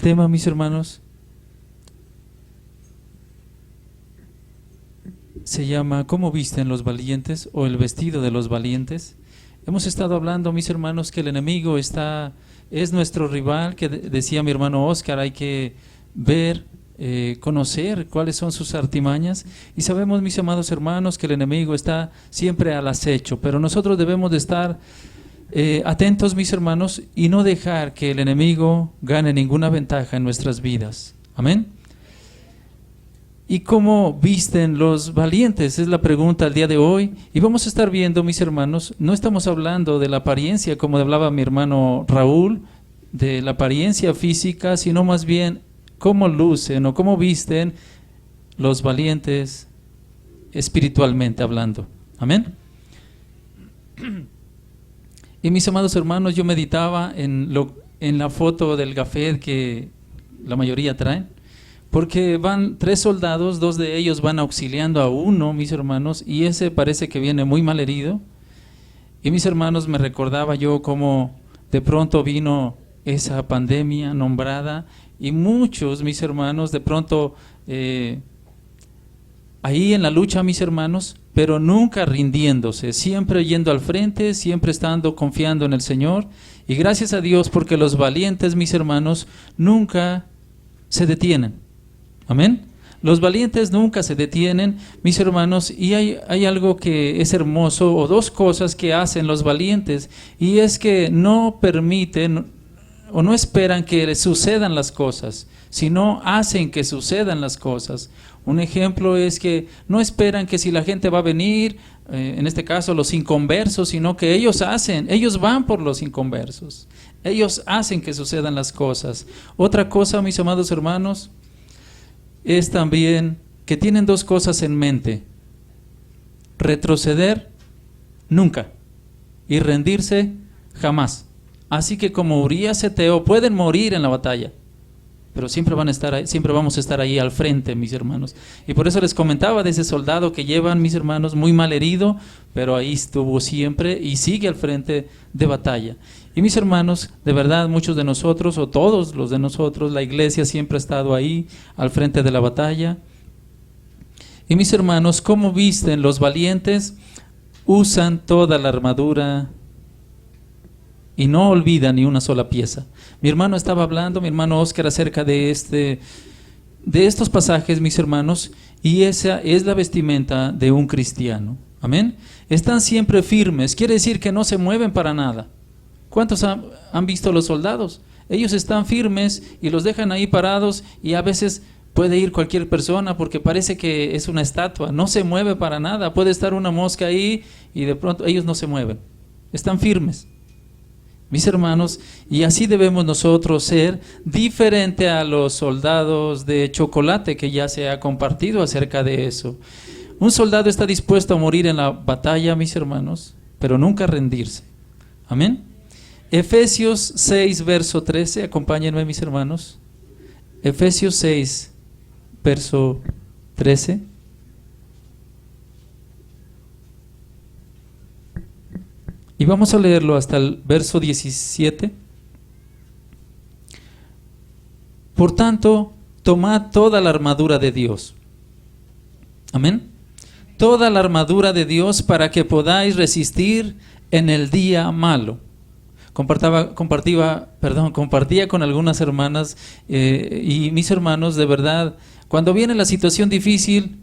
tema, mis hermanos, se llama ¿Cómo visten los valientes? O el vestido de los valientes. Hemos estado hablando, mis hermanos, que el enemigo es nuestro rival, que decía mi hermano Oscar, hay que ver, conocer cuáles son sus artimañas, y sabemos, mis amados hermanos, que el enemigo está siempre al acecho, pero nosotros debemos de estar atentos, mis hermanos, y no dejar que el enemigo gane ninguna ventaja en nuestras vidas. Amén. ¿Y cómo visten los valientes? Es la pregunta al día de hoy. Y vamos a estar viendo, mis hermanos, no estamos hablando de la apariencia, como hablaba mi hermano Raúl, de la apariencia física, sino más bien cómo lucen o cómo visten los valientes espiritualmente hablando. Amén. Y mis amados hermanos, yo meditaba en la foto del gafet que la mayoría traen, porque van 3 soldados, 2 de ellos van auxiliando a uno, mis hermanos, y ese parece que viene muy mal herido. Y mis hermanos, me recordaba yo cómo de pronto vino esa pandemia nombrada, y muchos, mis hermanos, de pronto ahí en la lucha, mis hermanos, pero nunca rindiéndose, siempre yendo al frente, siempre estando confiando en el Señor. Y gracias a Dios, porque los valientes, mis hermanos, nunca se detienen. Amén. Los valientes nunca se detienen, mis hermanos, y hay algo que es hermoso, o 2 cosas que hacen los valientes, y es que no permiten o no esperan que les sucedan las cosas, sino hacen que sucedan las cosas. Un ejemplo es que no esperan que si la gente va a venir, en este caso los inconversos, sino que ellos van por los inconversos, ellos hacen que sucedan las cosas. Otra cosa, mis amados hermanos, es también que tienen 2 cosas en mente: retroceder nunca y rendirse jamás. Así que como Urías Eteo pueden morir en la batalla, pero siempre vamos a estar ahí al frente, mis hermanos. Y por eso les comentaba de ese soldado que llevan, mis hermanos, muy mal herido, pero ahí estuvo siempre y sigue al frente de batalla. Y mis hermanos, de verdad, muchos de nosotros, o todos los de nosotros, la iglesia siempre ha estado ahí al frente de la batalla. Y mis hermanos, ¿cómo visten los valientes? Usan toda la armadura y no olvidan ni una sola pieza. Mi hermano estaba hablando, mi hermano Oscar, acerca de estos pasajes, mis hermanos, y esa es la vestimenta de un cristiano. Amén. Están siempre firmes, quiere decir que no se mueven para nada. ¿Cuántos han visto los soldados? Ellos están firmes y los dejan ahí parados, y a veces puede ir cualquier persona porque parece que es una estatua, no se mueve para nada. Puede estar una mosca ahí y de pronto ellos no se mueven, están firmes. Mis hermanos, y así debemos nosotros ser, diferente a los soldados de chocolate que ya se ha compartido acerca de eso. Un soldado está dispuesto a morir en la batalla, mis hermanos, pero nunca rendirse. Amén. Efesios 6, verso 13, acompáñenme, mis hermanos. Efesios 6, verso 13. Y vamos a leerlo hasta el verso 17. Por tanto, tomad toda la armadura de Dios. Amén. Toda la armadura de Dios para que podáis resistir en el día malo. Compartía con algunas hermanas y mis hermanos, de verdad, cuando viene la situación difícil,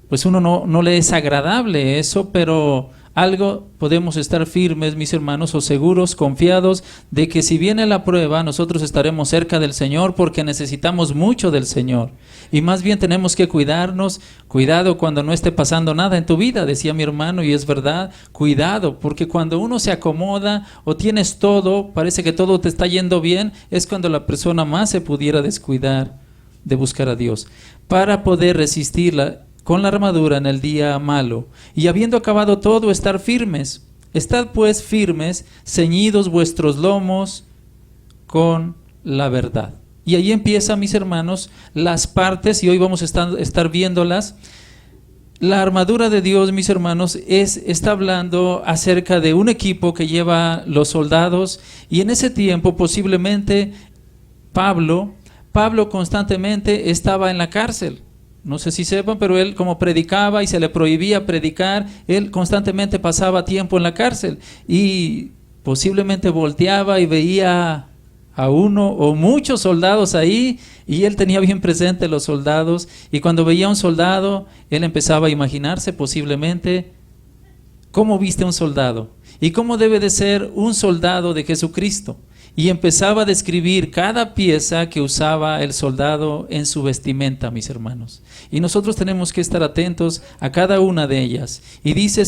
pues uno no le es agradable eso, pero algo podemos estar firmes, mis hermanos, o seguros, confiados de que si viene la prueba, nosotros estaremos cerca del Señor, porque necesitamos mucho del Señor. Y más bien tenemos que cuidarnos. Cuidado cuando no esté pasando nada en tu vida, decía mi hermano, y es verdad, cuidado, porque cuando uno se acomoda o tienes todo, parece que todo te está yendo bien, es cuando la persona más se pudiera descuidar de buscar a Dios, para poder resistirla con la armadura en el día malo, y habiendo acabado todo, estar firmes. Estad pues firmes, ceñidos vuestros lomos con la verdad. Y ahí empieza, mis hermanos, las partes, y hoy vamos a estar viéndolas. La armadura de Dios, mis hermanos, está hablando acerca de un equipo que lleva los soldados, y en ese tiempo posiblemente Pablo Pablo constantemente estaba en la cárcel. No sé si sepan, pero él, como predicaba y se le prohibía predicar, él constantemente pasaba tiempo en la cárcel y posiblemente volteaba y veía a uno o muchos soldados ahí, y él tenía bien presente los soldados, y cuando veía a un soldado, él empezaba a imaginarse posiblemente cómo viste a un soldado y cómo debe de ser un soldado de Jesucristo. Y empezaba a describir cada pieza que usaba el soldado en su vestimenta, mis hermanos. Y nosotros tenemos que estar atentos a cada una de ellas. Y dice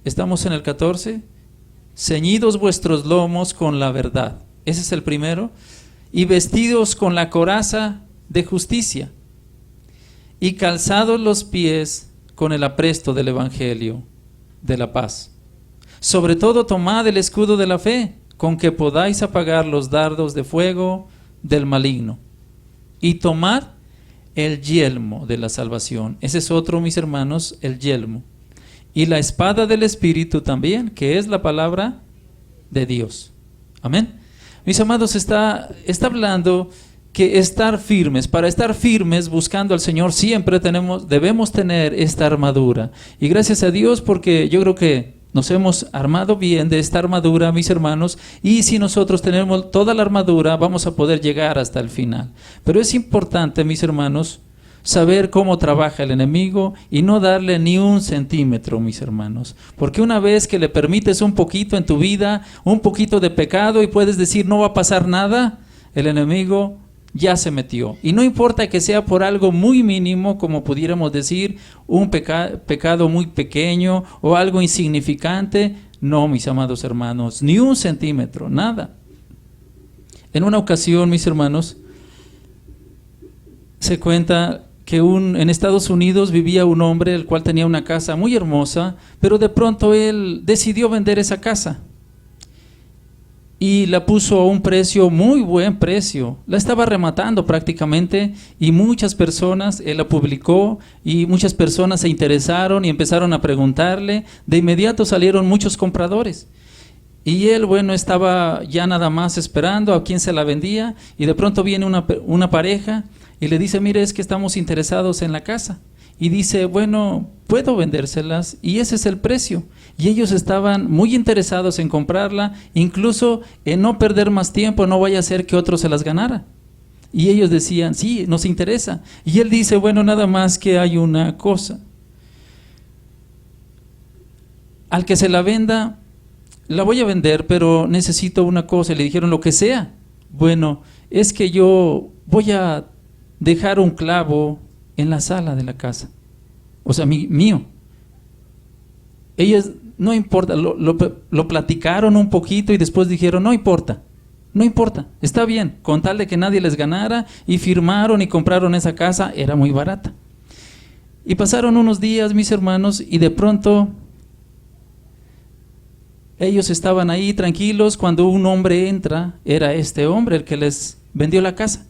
estamos en el 14. Ceñidos vuestros lomos con la verdad. Ese es el primero. Y vestidos con la coraza de justicia. Y calzados los pies con el apresto del evangelio de la paz. Sobre todo tomad el escudo de la fe, con que podáis apagar los dardos de fuego del maligno. Y tomad el yelmo de la salvación. Ese es otro, mis hermanos, el yelmo. Y la espada del Espíritu también, que es la palabra de Dios. Amén. Mis amados, está hablando que estar firmes, para estar firmes buscando al Señor siempre debemos tener esta armadura. Y gracias a Dios, porque yo creo que nos hemos armado bien de esta armadura, mis hermanos, y si nosotros tenemos toda la armadura, vamos a poder llegar hasta el final. Pero es importante, mis hermanos, saber cómo trabaja el enemigo y no darle ni un centímetro, mis hermanos. Porque una vez que le permites un poquito en tu vida, un poquito de pecado, y puedes decir no va a pasar nada, el enemigo ya se metió. Y no importa que sea por algo muy mínimo, como pudiéramos decir, un pecado muy pequeño o algo insignificante. No, mis amados hermanos, ni un centímetro, nada. En una ocasión, mis hermanos, se cuenta que en Estados Unidos vivía un hombre el cual tenía una casa muy hermosa, pero de pronto él decidió vender esa casa. Y la puso a un precio, muy buen precio, la estaba rematando prácticamente, y muchas personas, él la publicó y muchas personas se interesaron y empezaron a preguntarle. De inmediato salieron muchos compradores y él, bueno, estaba ya nada más esperando a quién se la vendía, y de pronto viene una pareja y le dice: mire, es que estamos interesados en la casa. Y dice: bueno, puedo vendérselas y ese es el precio. Y ellos estaban muy interesados en comprarla, incluso en no perder más tiempo, no vaya a ser que otro se las ganara. Y ellos decían: sí, nos interesa. Y él dice: bueno, nada más que hay una cosa. Al que se la venda, la voy a vender, pero necesito una cosa. Y le dijeron: lo que sea. Bueno, es que yo voy a dejar un clavo en la sala de la casa, o sea, mío. Ellos, no importa, lo platicaron un poquito y después dijeron: no importa, está bien, con tal de que nadie les ganara, y firmaron y compraron esa casa, era muy barata. Y pasaron unos días, mis hermanos, y de pronto ellos estaban ahí tranquilos cuando un hombre entra. Era este hombre el que les vendió la casa.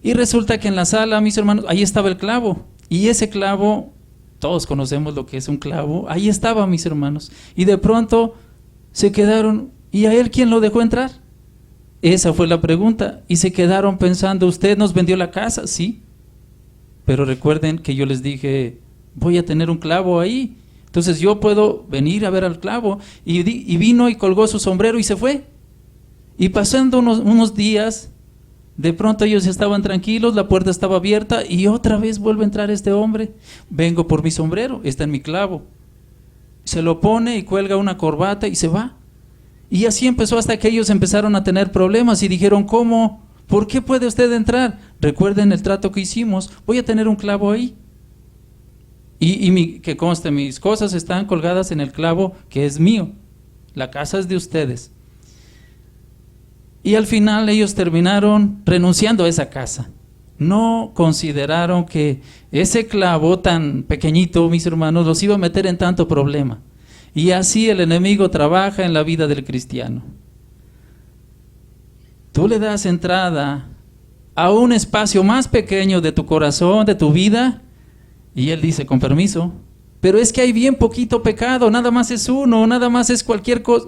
Y resulta que en la sala, mis hermanos, ahí estaba el clavo. Y ese clavo, todos conocemos lo que es un clavo, ahí estaba, mis hermanos. Y de pronto se quedaron: ¿y a él quién lo dejó entrar? Esa fue la pregunta. Y se quedaron pensando: ¿usted nos vendió la casa? Sí. Pero recuerden que yo les dije: voy a tener un clavo ahí. Entonces yo puedo venir a ver al clavo. Y vino y colgó su sombrero y se fue. Y pasando unos días, de pronto ellos estaban tranquilos, la puerta estaba abierta y otra vez vuelve a entrar este hombre. Vengo por mi sombrero, está en mi clavo. Se lo pone y cuelga una corbata y se va. Y así empezó hasta que ellos empezaron a tener problemas y dijeron: ¿cómo? ¿Por qué puede usted entrar? Recuerden el trato que hicimos, voy a tener un clavo ahí. Que conste, mis cosas están colgadas en el clavo que es mío. La casa es de ustedes. Y al final ellos terminaron renunciando a esa casa. No consideraron que ese clavo tan pequeñito, mis hermanos, los iba a meter en tanto problema. Y así el enemigo trabaja en la vida del cristiano. Tú le das entrada a un espacio más pequeño de tu corazón, de tu vida, y él dice: con permiso, pero es que hay bien poquito pecado, nada más es uno, nada más es cualquier cosa.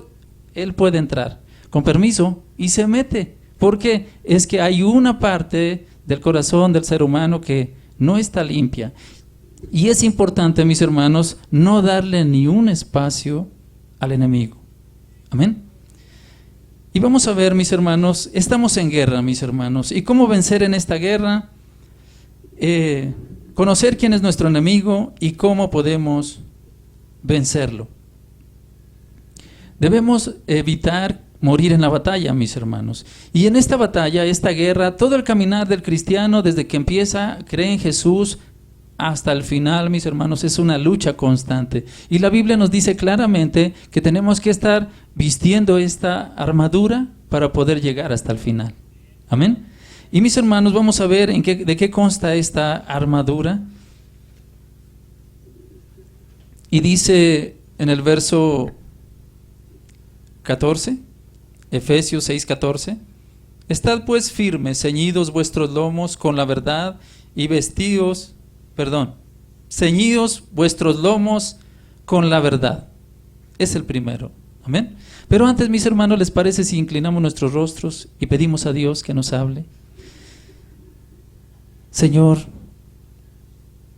Él puede entrar. con permiso, y se mete. Porque es que hay una parte del corazón del ser humano que no está limpia. Y es importante, mis hermanos, no darle ni un espacio al enemigo. Amén. Y vamos a ver, mis hermanos, estamos en guerra, mis hermanos. ¿Y cómo vencer en esta guerra? Conocer quién es nuestro enemigo y cómo podemos vencerlo. Debemos evitar morir en la batalla, mis hermanos. Y en esta batalla, esta guerra, todo el caminar del cristiano, desde que empieza, cree en Jesús, hasta el final, mis hermanos, es una lucha constante. Y la Biblia nos dice claramente que tenemos que estar vistiendo esta armadura para poder llegar hasta el final. Amén. Y mis hermanos, vamos a ver de qué consta esta armadura. Y dice en el verso 14, Efesios 6:14, estad pues firmes, ceñidos vuestros lomos con la verdad y ceñidos vuestros lomos con la verdad. Es el primero. Amén. Pero antes, mis hermanos, ¿les parece si inclinamos nuestros rostros y pedimos a Dios que nos hable? Señor,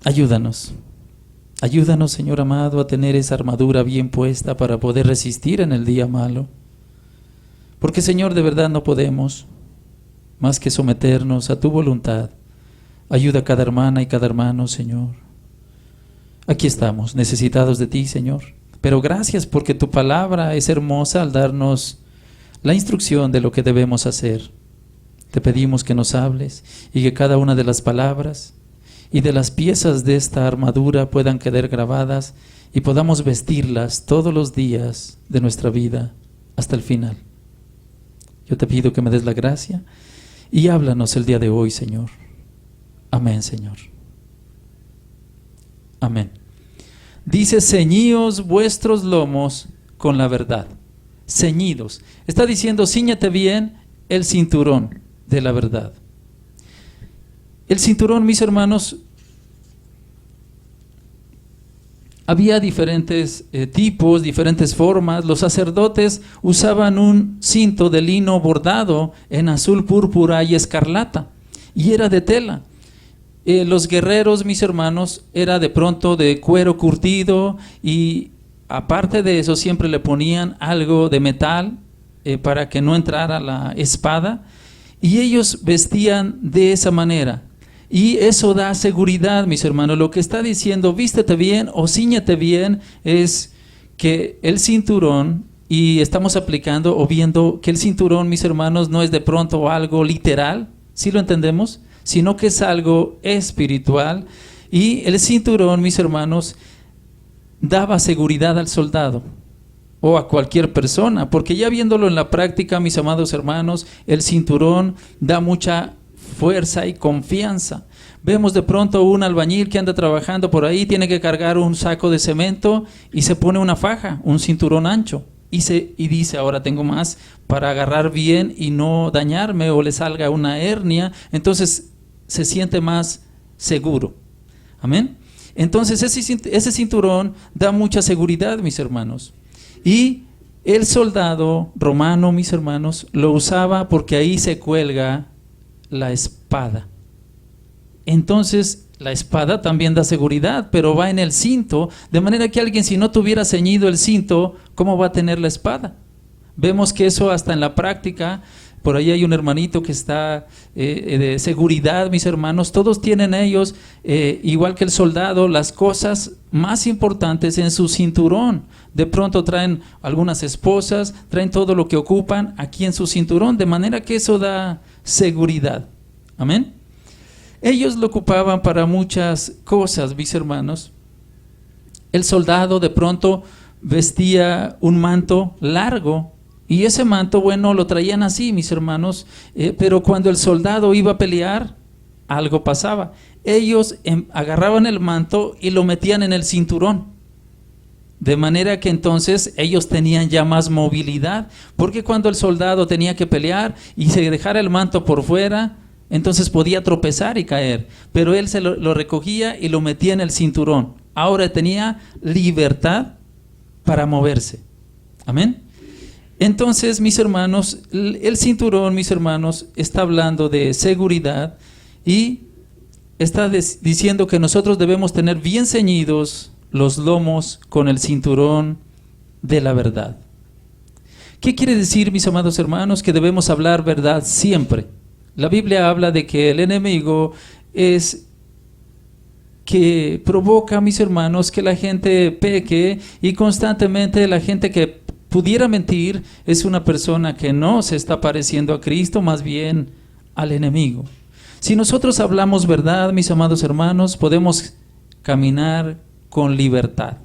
ayúdanos. Ayúdanos, Señor amado, a tener esa armadura bien puesta para poder resistir en el día malo. Porque, Señor, de verdad no podemos más que someternos a tu voluntad. Ayuda a cada hermana y cada hermano, Señor. Aquí estamos, necesitados de ti, Señor. Pero gracias porque tu palabra es hermosa al darnos la instrucción de lo que debemos hacer. Te pedimos que nos hables y que cada una de las palabras y de las piezas de esta armadura puedan quedar grabadas y podamos vestirlas todos los días de nuestra vida hasta el final. Yo te pido que me des la gracia y háblanos el día de hoy, Señor. Amén, Señor. Amén. Dice, ceñíos vuestros lomos con la verdad. Ceñidos. Está diciendo, cíñate bien el cinturón de la verdad. El cinturón, mis hermanos, había diferentes tipos, diferentes formas. Los sacerdotes usaban un cinto de lino bordado en azul, púrpura y escarlata, y era de tela. Los guerreros, mis hermanos, era de pronto de cuero curtido, y aparte de eso siempre le ponían algo de metal para que no entrara la espada, y ellos vestían de esa manera. Y eso da seguridad, mis hermanos. Lo que está diciendo, vístete bien o cíñete bien, es que el cinturón, y estamos aplicando o viendo que el cinturón, mis hermanos, no es de pronto algo literal, ¿sí lo entendemos? Sino que es algo espiritual. Y el cinturón, mis hermanos, daba seguridad al soldado o a cualquier persona, porque ya viéndolo en la práctica, mis amados hermanos, el cinturón da mucha fuerza y confianza. Vemos de pronto un albañil que anda trabajando por ahí, tiene que cargar un saco de cemento y se pone una faja, un cinturón ancho, y dice, ahora tengo más para agarrar bien y no dañarme o le salga una hernia. Entonces se siente más seguro. Amén. Entonces ese cinturón da mucha seguridad, mis hermanos. Y el soldado romano, mis hermanos, lo usaba porque ahí se cuelga la espada. Entonces la espada también da seguridad, pero va en el cinto, de manera que alguien, si no tuviera ceñido el cinto, ¿cómo va a tener la espada? Vemos que eso hasta en la práctica. Por ahí hay un hermanito que está de seguridad, mis hermanos. Todos tienen ellos, igual que el soldado, las cosas más importantes en su cinturón. De pronto traen algunas esposas, traen todo lo que ocupan aquí en su cinturón, de manera que eso da seguridad. Amén. Ellos lo ocupaban para muchas cosas, mis hermanos. El soldado de pronto vestía un manto largo, y ese manto, bueno, lo traían así, mis hermanos, pero cuando el soldado iba a pelear, algo pasaba. Ellos agarraban el manto y lo metían en el cinturón, de manera que entonces ellos tenían ya más movilidad, porque cuando el soldado tenía que pelear y se dejara el manto por fuera, entonces podía tropezar y caer, pero él se lo recogía y lo metía en el cinturón. Ahora tenía libertad para moverse. Amén. Entonces, mis hermanos, el cinturón, mis hermanos, está hablando de seguridad y está diciendo que nosotros debemos tener bien ceñidos los lomos con el cinturón de la verdad. ¿Qué quiere decir, mis amados hermanos? Que debemos hablar verdad siempre. La Biblia habla de que el enemigo es que provoca, mis hermanos, que la gente peque, y constantemente la gente que pudiera mentir es una persona que no se está pareciendo a Cristo, más bien al enemigo. Si nosotros hablamos verdad, mis amados hermanos, podemos caminar con libertad.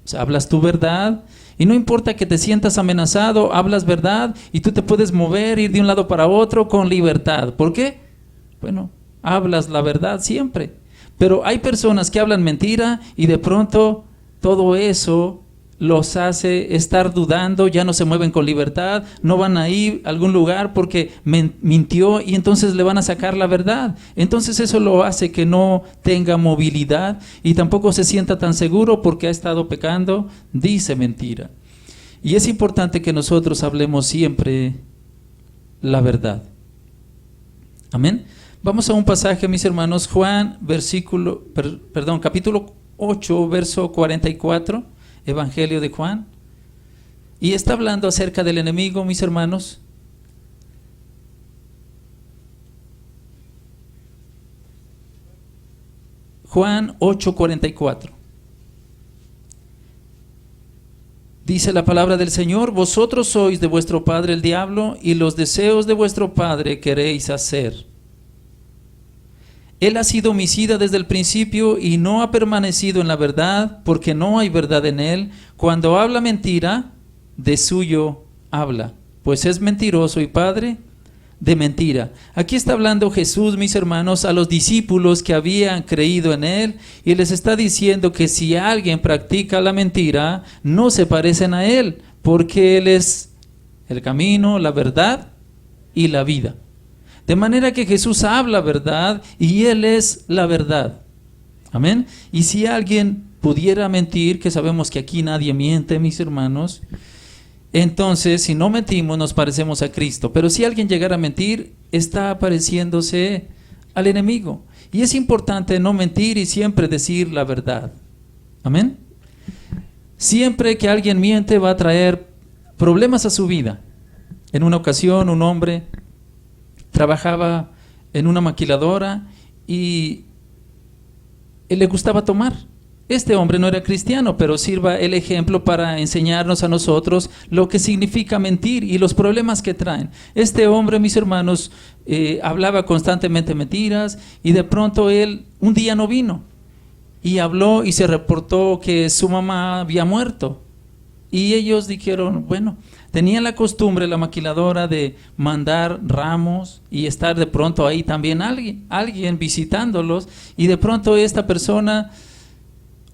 O sea, hablas tu verdad y no importa que te sientas amenazado, hablas verdad y tú te puedes mover, ir de un lado para otro con libertad. ¿Por qué? Bueno, hablas la verdad siempre. Pero hay personas que hablan mentira y de pronto todo eso los hace estar dudando, ya no se mueven con libertad, no van a ir a algún lugar porque mintió y entonces le van a sacar la verdad. Entonces eso lo hace que no tenga movilidad y tampoco se sienta tan seguro porque ha estado pecando, dice mentira. Y es importante que nosotros hablemos siempre la verdad. Amén. Vamos a un pasaje, mis hermanos, Juan, capítulo 8, verso 44. Evangelio de Juan, y está hablando acerca del enemigo, mis hermanos. Juan 8:44. Dice la palabra del Señor: vosotros sois de vuestro padre el diablo, y los deseos de vuestro padre queréis hacer. Él ha sido homicida desde el principio y no ha permanecido en la verdad, porque no hay verdad en él. Cuando habla mentira, de suyo habla, pues es mentiroso y padre de mentira. Aquí está hablando Jesús, mis hermanos, a los discípulos que habían creído en él, y les está diciendo que si alguien practica la mentira, no se parecen a él, porque él es el camino, la verdad y la vida. De manera que Jesús habla verdad y Él es la verdad. Amén. Y si alguien pudiera mentir, que sabemos que aquí nadie miente, mis hermanos, entonces si no mentimos nos parecemos a Cristo. Pero si alguien llegara a mentir, está pareciéndose al enemigo. Y es importante no mentir y siempre decir la verdad. Amén. Siempre que alguien miente va a traer problemas a su vida. En una ocasión un hombre trabajaba en una maquiladora y le gustaba tomar. Este hombre no era cristiano, pero sirva el ejemplo para enseñarnos a nosotros lo que significa mentir y los problemas que traen. Este hombre, mis hermanos, hablaba constantemente mentiras, y de pronto él un día no vino y habló y se reportó que su mamá había muerto. Y ellos dijeron, bueno, tenían la costumbre, la maquiladora, de mandar ramos y estar de pronto ahí también alguien visitándolos, y de pronto esta persona,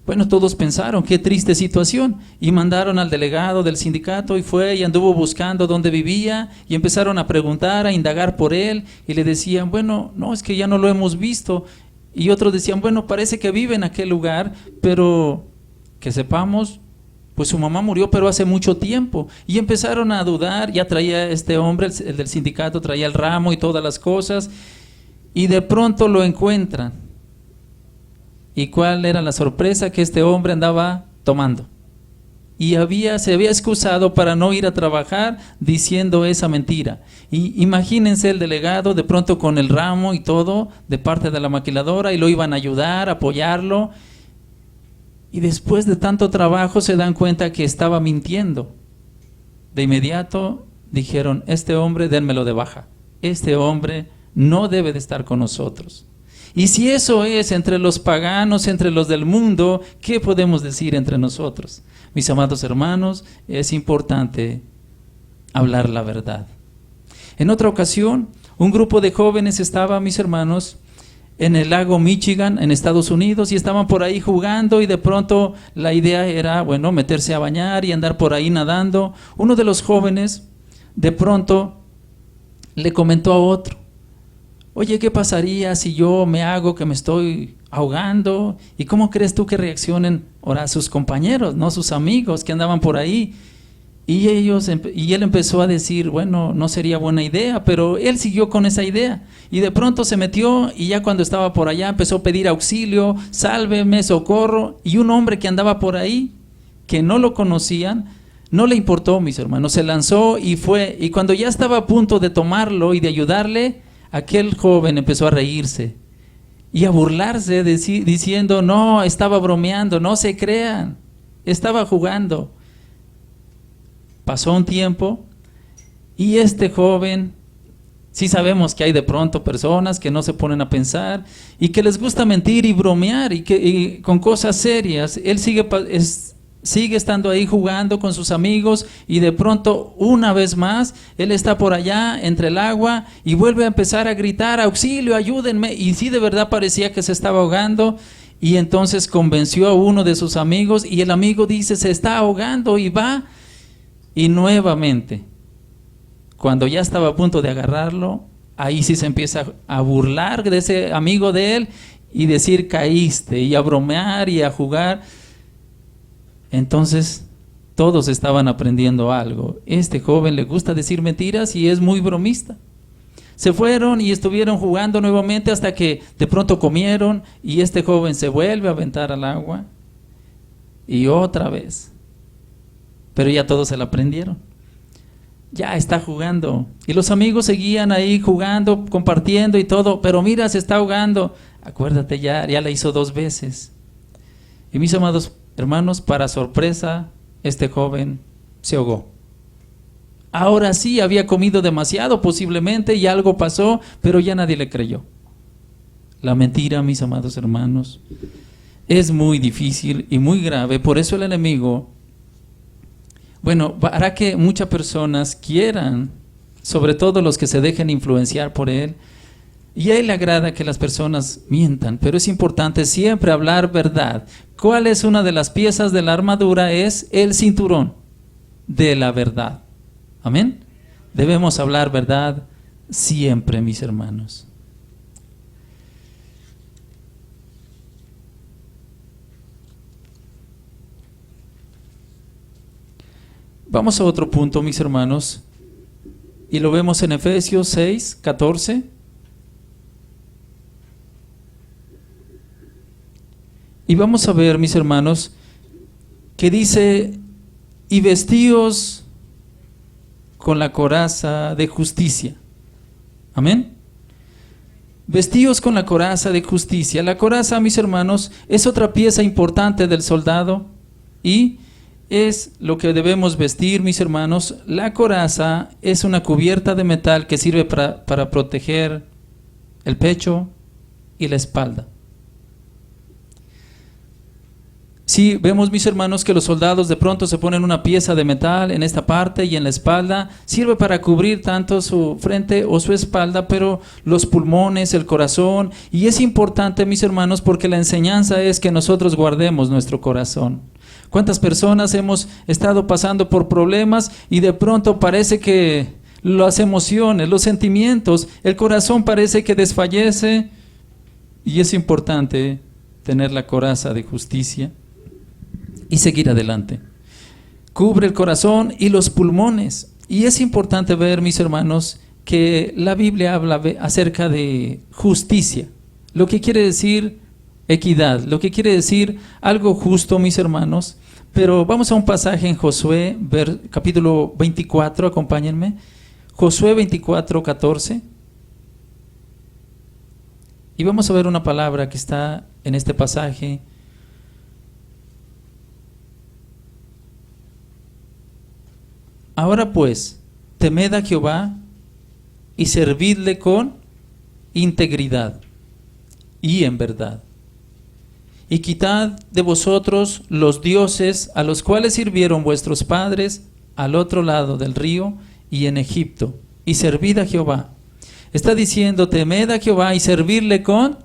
bueno, todos pensaron, qué triste situación, y mandaron al delegado del sindicato y fue y anduvo buscando dónde vivía, y empezaron a preguntar, a indagar por él, y le decían, bueno, no, es que ya no lo hemos visto, y otros decían, bueno, parece que vive en aquel lugar, pero que sepamos, pues su mamá murió, pero hace mucho tiempo. Y empezaron a dudar. Ya traía este hombre, el del sindicato, traía el ramo y todas las cosas, y de pronto lo encuentran. ¿Y cuál era la sorpresa? Que este hombre andaba tomando. Y se había excusado para no ir a trabajar diciendo esa mentira. Y imagínense el delegado de pronto con el ramo y todo de parte de la maquiladora, y lo iban a ayudar, a apoyarlo. Y después de tanto trabajo se dan cuenta que estaba mintiendo. De inmediato dijeron, este hombre dénmelo de baja. Este hombre no debe de estar con nosotros. Y si eso es entre los paganos, entre los del mundo, ¿qué podemos decir entre nosotros? Mis amados hermanos, es importante hablar la verdad. En otra ocasión, un grupo de jóvenes estaba, mis hermanos, en el lago Michigan, en Estados Unidos, y estaban por ahí jugando, y de pronto la idea era, bueno, meterse a bañar y andar por ahí nadando. Uno de los jóvenes de pronto le comentó a otro, oye, ¿qué pasaría si yo me hago que me estoy ahogando? ¿Y cómo crees tú que reaccionen ahora sus compañeros, no sus amigos que andaban por ahí? Y él empezó a decir, bueno, no sería buena idea, pero él siguió con esa idea. Y de pronto se metió y ya cuando estaba por allá empezó a pedir auxilio, sálveme, socorro. Y un hombre que andaba por ahí, que no lo conocían, no le importó, mis hermanos, se lanzó y fue. Y cuando ya estaba a punto de tomarlo y de ayudarle, aquel joven empezó a reírse y a burlarse, diciendo, no, estaba bromeando, no se crean, estaba jugando. Pasó un tiempo y este joven, sí sabemos que hay de pronto personas que no se ponen a pensar y que les gusta mentir y bromear y con cosas serias. Él sigue estando ahí jugando con sus amigos y de pronto una vez más él está por allá entre el agua y vuelve a empezar a gritar, auxilio, ayúdenme. Y sí, de verdad parecía que se estaba ahogando. Y entonces convenció a uno de sus amigos y el amigo dice, se está ahogando, y va. Y nuevamente, cuando ya estaba a punto de agarrarlo, ahí sí se empieza a burlar de ese amigo de él y decir caíste, y a bromear y a jugar. Entonces todos estaban aprendiendo algo. Este joven le gusta decir mentiras y es muy bromista. Se fueron y estuvieron jugando nuevamente hasta que de pronto comieron y este joven se vuelve a aventar al agua y otra vez. Pero ya todos se la aprendieron. Ya está jugando. Y los amigos seguían ahí jugando, compartiendo y todo. Pero mira, se está ahogando. Acuérdate, ya la hizo 2 veces. Y mis amados hermanos, para sorpresa, este joven se ahogó. Ahora sí, había comido demasiado posiblemente y algo pasó, pero ya nadie le creyó. La mentira, mis amados hermanos, es muy difícil y muy grave. Por eso el enemigo, hará que muchas personas quieran, sobre todo los que se dejen influenciar por él, y a él le agrada que las personas mientan, pero es importante siempre hablar verdad. ¿Cuál es una de las piezas de la armadura? Es el cinturón de la verdad. Amén. Debemos hablar verdad siempre, mis hermanos. Vamos a otro punto, mis hermanos, y lo vemos en Efesios 6, 14. Y vamos a ver, mis hermanos, que dice, y vestíos con la coraza de justicia. Amén. Vestíos con la coraza de justicia. La coraza, mis hermanos, es otra pieza importante del soldado y es lo que debemos vestir, mis hermanos. La coraza es una cubierta de metal que sirve para proteger el pecho y la espalda. Sí, vemos, mis hermanos, que los soldados de pronto se ponen una pieza de metal en esta parte y en la espalda. Sirve para cubrir tanto su frente o su espalda, pero los pulmones, el corazón. Y es importante, mis hermanos, porque la enseñanza es que nosotros guardemos nuestro corazón. ¿Cuántas personas hemos estado pasando por problemas y de pronto parece que las emociones, los sentimientos, el corazón parece que desfallece? Y es importante tener la coraza de justicia y seguir adelante. Cubre el corazón y los pulmones. Y es importante ver, mis hermanos, que la Biblia habla acerca de justicia, lo que quiere decir equidad, lo que quiere decir algo justo, mis hermanos. Pero vamos a un pasaje en Josué, capítulo 24, acompáñenme. Josué 24, 14. Y vamos a ver una palabra que está en este pasaje. Ahora pues, temed a Jehová y servidle con integridad y en verdad. Y quitad de vosotros los dioses a los cuales sirvieron vuestros padres al otro lado del río y en Egipto, y servid a Jehová. Está diciendo, temed a Jehová y servirle con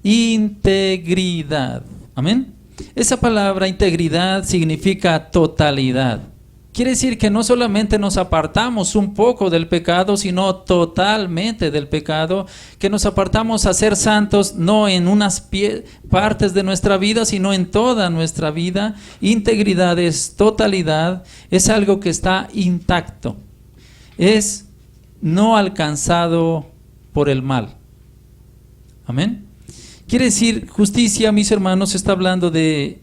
integridad. Amén. Esa palabra integridad significa totalidad. Quiere decir que no solamente nos apartamos un poco del pecado, sino totalmente del pecado, que nos apartamos a ser santos no en unas partes de nuestra vida, sino en toda nuestra vida. Integridad es totalidad, es algo que está intacto, es no alcanzado por el mal. Amén. Quiere decir, justicia, mis hermanos, está hablando de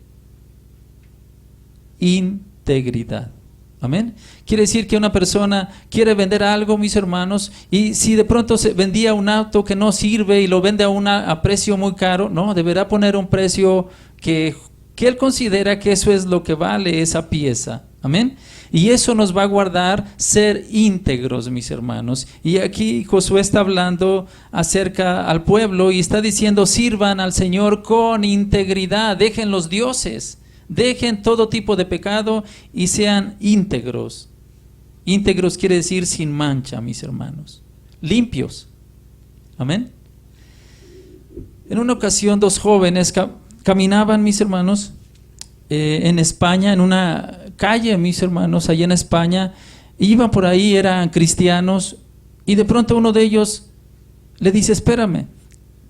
integridad. Amén. Quiere decir que una persona quiere vender algo, mis hermanos, y si de pronto se vendía un auto que no sirve y lo vende a precio muy caro, no, deberá poner un precio que él considera que eso es lo que vale esa pieza. Amén. Y eso nos va a guardar ser íntegros, mis hermanos. Y aquí Josué está hablando acerca al pueblo y está diciendo: sirvan al Señor con integridad, dejen los dioses. Dejen todo tipo de pecado y sean íntegros. Íntegros quiere decir sin mancha, mis hermanos. Limpios. Amén. En una ocasión 2 jóvenes caminaban, mis hermanos, en España, en una calle, mis hermanos, allá en España. Iban por ahí, eran cristianos, y de pronto uno de ellos le dice: espérame,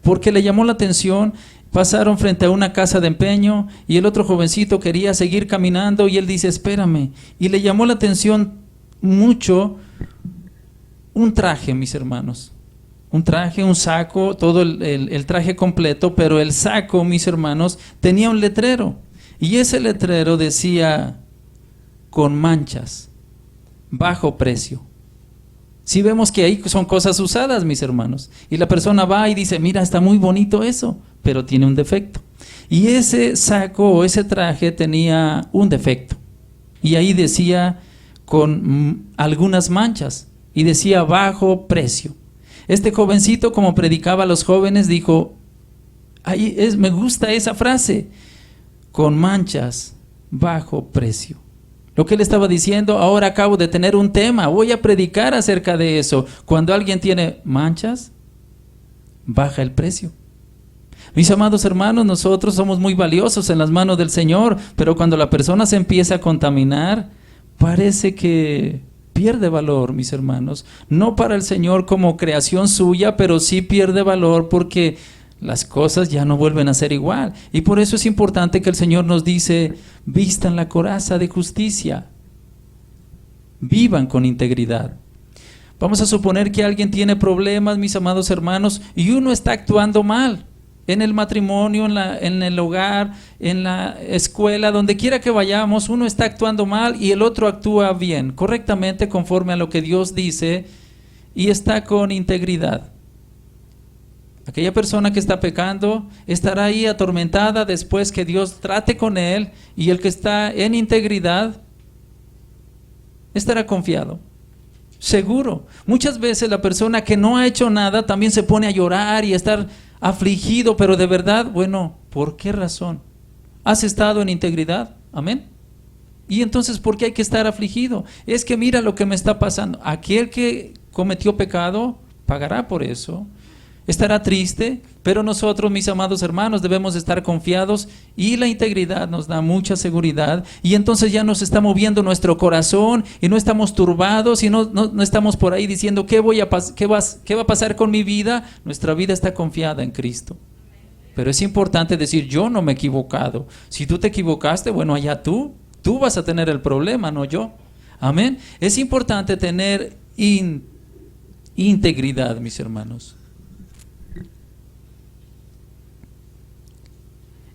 porque le llamó la atención. Pasaron frente a una casa de empeño y el otro jovencito quería seguir caminando y él dice: espérame. Y le llamó la atención mucho un traje, mis hermanos. Un traje, un saco, todo el traje completo, pero el saco, mis hermanos, tenía un letrero. Y ese letrero decía: con manchas, bajo precio. Si vemos que ahí son cosas usadas, mis hermanos, y la persona va y dice: mira, está muy bonito eso, pero tiene un defecto. Y ese saco o ese traje tenía un defecto. Y ahí decía con algunas manchas, y decía bajo precio. Este jovencito, como predicaba a los jóvenes, dijo: me gusta esa frase, con manchas, bajo precio. Lo que él estaba diciendo: ahora acabo de tener un tema, voy a predicar acerca de eso. Cuando alguien tiene manchas, baja el precio. Mis amados hermanos, nosotros somos muy valiosos en las manos del Señor, pero cuando la persona se empieza a contaminar, parece que pierde valor, mis hermanos. No para el Señor como creación suya, pero sí pierde valor porque las cosas ya no vuelven a ser igual. Y por eso es importante que el Señor nos dice: vistan la coraza de justicia, vivan con integridad. Vamos a suponer que alguien tiene problemas, mis amados hermanos, y uno está actuando mal en el matrimonio, en el hogar, en la escuela, donde quiera que vayamos. Uno está actuando mal y el otro actúa bien, correctamente, conforme a lo que Dios dice, y está con integridad. Aquella persona que está pecando estará ahí atormentada después que Dios trate con él, y el que está en integridad estará confiado, seguro. Muchas veces la persona que no ha hecho nada también se pone a llorar y a estar afligido, pero de verdad, bueno, ¿por qué razón? ¿Has estado en integridad? Amén. Y entonces, ¿por qué hay que estar afligido? Es que mira lo que me está pasando. Aquel que cometió pecado pagará por eso. Estará triste, pero nosotros, mis amados hermanos, debemos estar confiados, y la integridad nos da mucha seguridad, y entonces ya nos está moviendo nuestro corazón y no estamos turbados y no estamos por ahí diciendo: ¿qué va a pasar con mi vida? Nuestra vida está confiada en Cristo. Pero es importante decir: yo no me he equivocado. Si tú te equivocaste, bueno, allá tú vas a tener el problema, no yo. Amén. Es importante tener integridad, mis hermanos.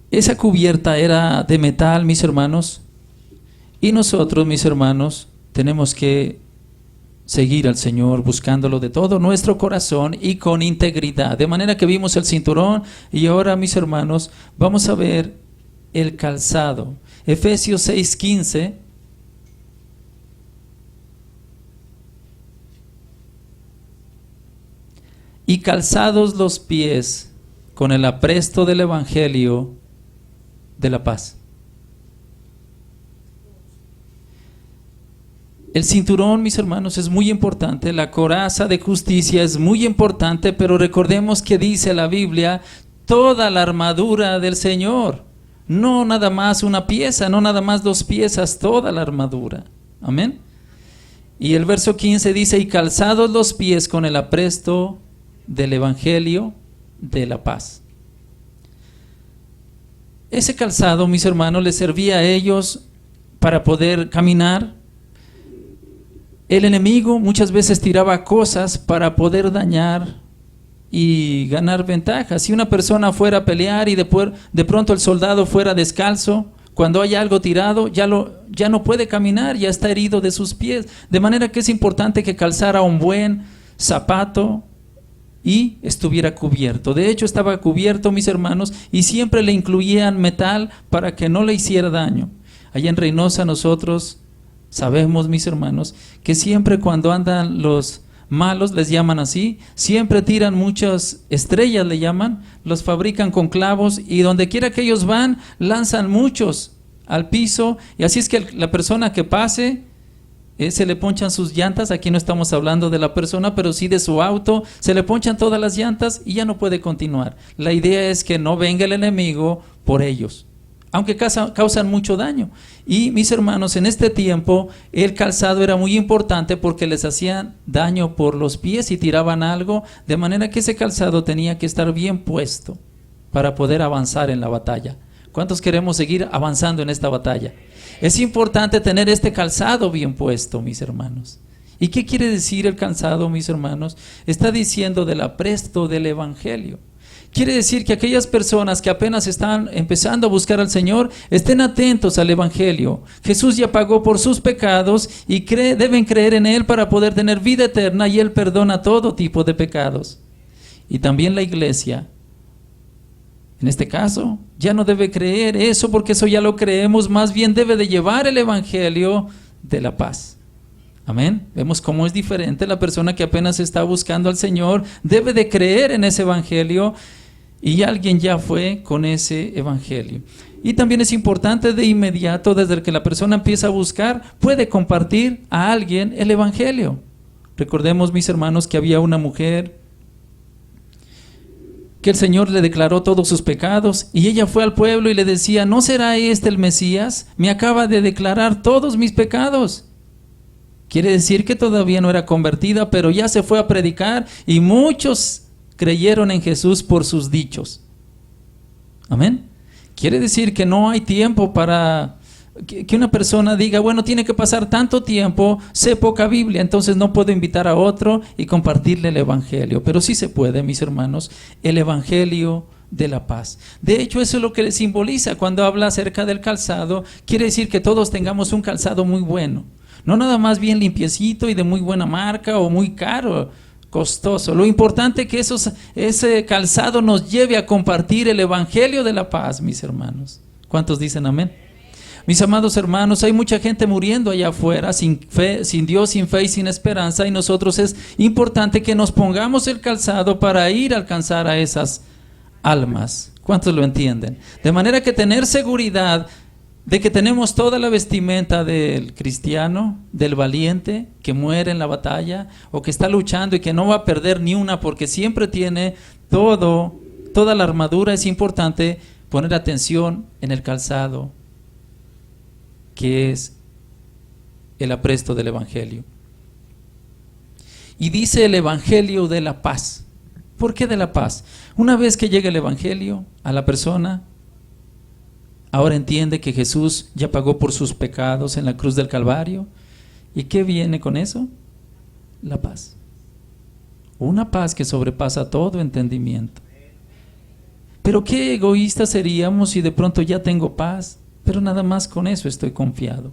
Esa cubierta era de metal, mis hermanos, y nosotros, mis hermanos, tenemos que seguir al Señor buscándolo de todo nuestro corazón y con integridad. De manera que vimos el cinturón, y ahora, mis hermanos, vamos a ver el calzado. Efesios 6:15. Y calzados los pies con el apresto del evangelio de la paz. El cinturón, mis hermanos, es muy importante. La coraza de justicia es muy importante, pero recordemos que dice la Biblia: toda la armadura del Señor. No nada más una pieza, no nada más 2 piezas, toda la armadura. Amén. Y el verso 15 dice, y calzados los pies con el apresto del evangelio de la paz. Ese calzado, mis hermanos, les servía a ellos para poder caminar. El enemigo muchas veces tiraba cosas para poder dañar y ganar ventaja. Si una persona fuera a pelear y de pronto el soldado fuera descalzo, cuando hay algo tirado, ya no puede caminar, ya está herido de sus pies. De manera que es importante que calzara un buen zapato y estuviera cubierto. De hecho, estaba cubierto, mis hermanos, y siempre le incluían metal para que no le hiciera daño. Allá en Reynosa nosotros sabemos, mis hermanos, que siempre cuando andan los malos, les llaman así, siempre tiran muchas estrellas, le llaman, los fabrican con clavos y donde quiera que ellos van, lanzan muchos al piso, y así es que la persona que pase, se le ponchan sus llantas. Aquí no estamos hablando de la persona, pero sí de su auto, se le ponchan todas las llantas y ya no puede continuar. La idea es que no venga el enemigo por ellos, aunque causan mucho daño. Y mis hermanos, en este tiempo el calzado era muy importante porque les hacían daño por los pies y tiraban algo, de manera que ese calzado tenía que estar bien puesto para poder avanzar en la batalla. ¿Cuántos queremos seguir avanzando en esta batalla? Es importante tener este calzado bien puesto, mis hermanos. ¿Y qué quiere decir el calzado, mis hermanos? Está diciendo del apresto del evangelio. Quiere decir que aquellas personas que apenas están empezando a buscar al Señor, estén atentos al evangelio. Jesús ya pagó por sus pecados y deben creer en Él para poder tener vida eterna, y Él perdona todo tipo de pecados. Y también la iglesia, en este caso, ya no debe creer eso, porque eso ya lo creemos, más bien debe de llevar el evangelio de la paz. Amén. Vemos cómo es diferente. La persona que apenas está buscando al Señor debe de creer en ese evangelio, y alguien ya fue con ese evangelio. Y también es importante de inmediato, desde que la persona empieza a buscar, puede compartir a alguien el evangelio. Recordemos, mis hermanos, que había una mujer que el Señor le declaró todos sus pecados, y ella fue al pueblo y le decía, ¿no será este el Mesías? Me acaba de declarar todos mis pecados. Quiere decir que todavía no era convertida, pero ya se fue a predicar y muchos creyeron en Jesús por sus dichos. Amén. Quiere decir que no hay tiempo para que una persona diga, bueno, tiene que pasar tanto tiempo, sé poca Biblia, entonces no puedo invitar a otro y compartirle el evangelio. Pero sí se puede, mis hermanos, el evangelio de la paz. De hecho, eso es lo que le simboliza cuando habla acerca del calzado. Quiere decir que todos tengamos un calzado muy bueno, no nada más bien limpiecito y de muy buena marca o muy caro, costoso. Lo importante es que ese calzado nos lleve a compartir el evangelio de la paz, mis hermanos. ¿Cuántos dicen amén? Mis amados hermanos, hay mucha gente muriendo allá afuera sin fe, sin Dios, sin fe y sin esperanza, y nosotros es importante que nos pongamos el calzado para ir a alcanzar a esas almas. ¿Cuántos lo entienden? De manera que tener seguridad de que tenemos toda la vestimenta del cristiano, del valiente que muere en la batalla o que está luchando y que no va a perder ni una, porque siempre tiene toda la armadura. Es importante poner atención en el calzado, que es el apresto del evangelio. Y dice el evangelio de la paz. ¿Por qué de la paz? Una vez que llega el evangelio a la persona, ahora entiende que Jesús ya pagó por sus pecados en la cruz del Calvario. ¿Y qué viene con eso? La paz. Una paz que sobrepasa todo entendimiento. Pero qué egoístas seríamos si de pronto ya tengo paz, pero nada más con eso estoy confiado.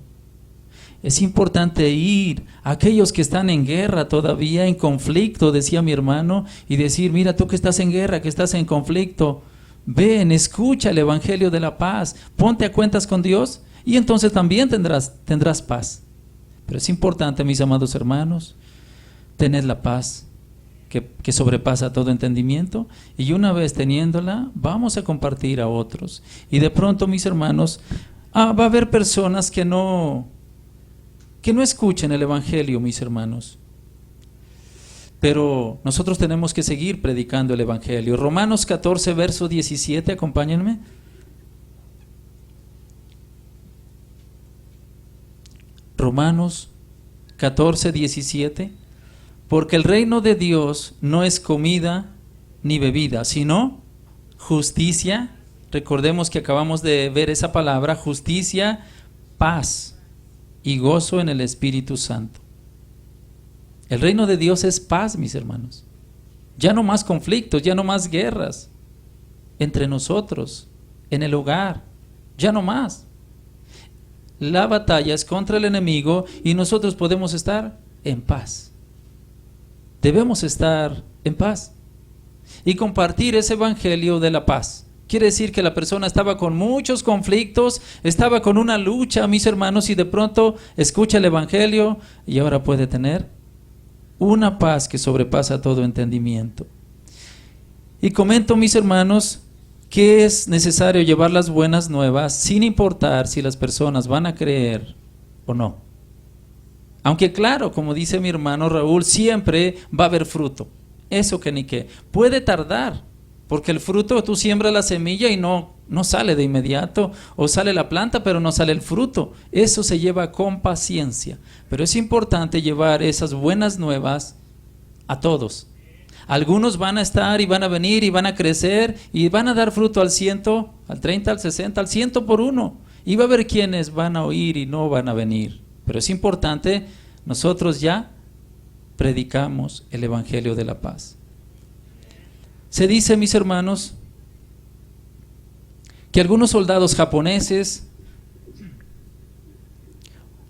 Es importante ir a aquellos que están en guerra todavía, en conflicto, decía mi hermano, y decir, mira, tú que estás en guerra, que estás en conflicto, ven, escucha el evangelio de la paz, ponte a cuentas con Dios y entonces también tendrás paz. Pero es importante, mis amados hermanos, tener la paz que sobrepasa todo entendimiento, y una vez teniéndola, vamos a compartir a otros. Y de pronto, mis hermanos, va a haber personas que no escuchen el evangelio, mis hermanos. Pero nosotros tenemos que seguir predicando el evangelio. Romanos 14, verso 17, acompáñenme. Romanos 14, 17. Porque el reino de Dios no es comida ni bebida, sino justicia. Recordemos que acabamos de ver esa palabra, justicia, paz y gozo en el Espíritu Santo. El reino de Dios es paz, mis hermanos. Ya no más conflictos, ya no más guerras entre nosotros, en el hogar, ya no más. La batalla es contra el enemigo y nosotros podemos estar en paz. Debemos estar en paz y compartir ese evangelio de la paz. Quiere decir que la persona estaba con muchos conflictos, estaba con una lucha, mis hermanos, y de pronto escucha el evangelio y ahora puede tener una paz que sobrepasa todo entendimiento. Y comento, mis hermanos, que es necesario llevar las buenas nuevas sin importar si las personas van a creer o no. Aunque claro, como dice mi hermano Raúl, siempre va a haber fruto. Eso que ni qué. Puede tardar, porque el fruto, tú siembras la semilla y no sale de inmediato, o sale la planta pero no sale el fruto. Eso se lleva con paciencia. Pero es importante llevar esas buenas nuevas a todos. Algunos van a estar y van a venir y van a crecer y van a dar fruto al 100, al 30, al 60, al 100 por uno. Y va a haber quienes van a oír y no van a venir. Pero es importante, nosotros ya predicamos el evangelio de la paz. Se dice, mis hermanos, que algunos soldados japoneses,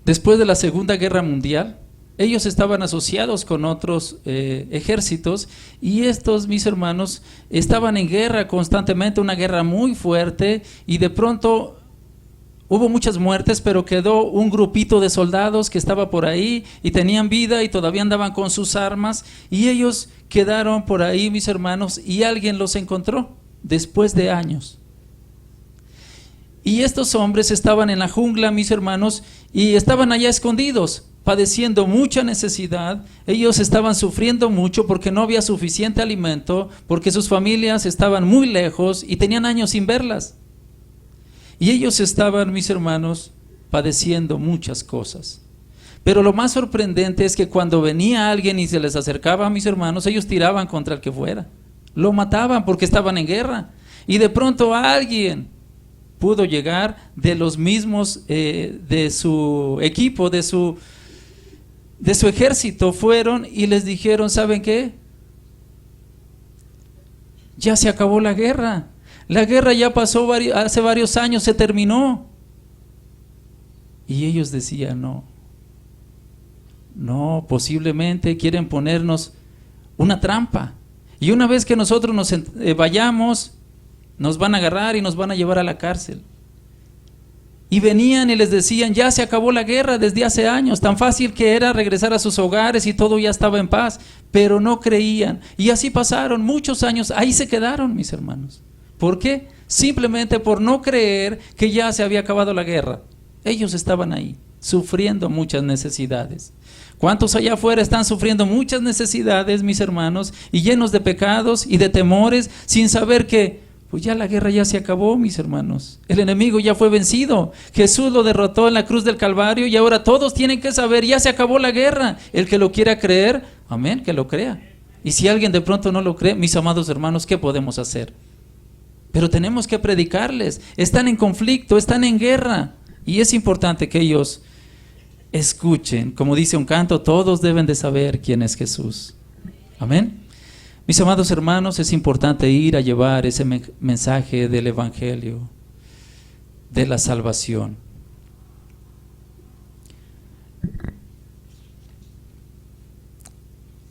después de la Segunda Guerra Mundial, ellos estaban asociados con otros ejércitos y estos, mis hermanos, estaban en guerra constantemente, una guerra muy fuerte, y de pronto hubo muchas muertes, pero quedó un grupito de soldados que estaba por ahí y tenían vida y todavía andaban con sus armas, y ellos quedaron por ahí, mis hermanos, y alguien los encontró después de años. Y estos hombres estaban en la jungla, mis hermanos, y estaban allá escondidos, padeciendo mucha necesidad. Ellos estaban sufriendo mucho porque no había suficiente alimento, porque sus familias estaban muy lejos y tenían años sin verlas. Y ellos estaban, mis hermanos, padeciendo muchas cosas. Pero lo más sorprendente es que cuando venía alguien y se les acercaba a mis hermanos, ellos tiraban contra el que fuera. Lo mataban porque estaban en guerra. Y de pronto alguien pudo llegar de los mismos, de su equipo, de su ejército, fueron y les dijeron, ¿saben qué? Ya se acabó la guerra. La guerra ya pasó hace varios años, se terminó. Y ellos decían, no, posiblemente quieren ponernos una trampa. Y una vez que nosotros nos vayamos, nos van a agarrar y nos van a llevar a la cárcel. Y venían y les decían, ya se acabó la guerra desde hace años, tan fácil que era regresar a sus hogares y todo ya estaba en paz, pero no creían. Y así pasaron muchos años, ahí se quedaron, mis hermanos. ¿Por qué? Simplemente por no creer que ya se había acabado la guerra. Ellos estaban ahí, sufriendo muchas necesidades. ¿Cuántos allá afuera están sufriendo muchas necesidades, mis hermanos, y llenos de pecados y de temores, sin saber que pues ya la guerra ya se acabó, mis hermanos? El enemigo ya fue vencido. Jesús lo derrotó en la cruz del Calvario y ahora todos tienen que saber, ya se acabó la guerra. El que lo quiera creer, amén, que lo crea. Y si alguien de pronto no lo cree, mis amados hermanos, ¿qué podemos hacer? Pero tenemos que predicarles. Están en conflicto, están en guerra. Y es importante que ellos escuchen. Como dice un canto, todos deben de saber quién es Jesús. Amén. Mis amados hermanos, es importante ir a llevar ese mensaje del evangelio, de la salvación.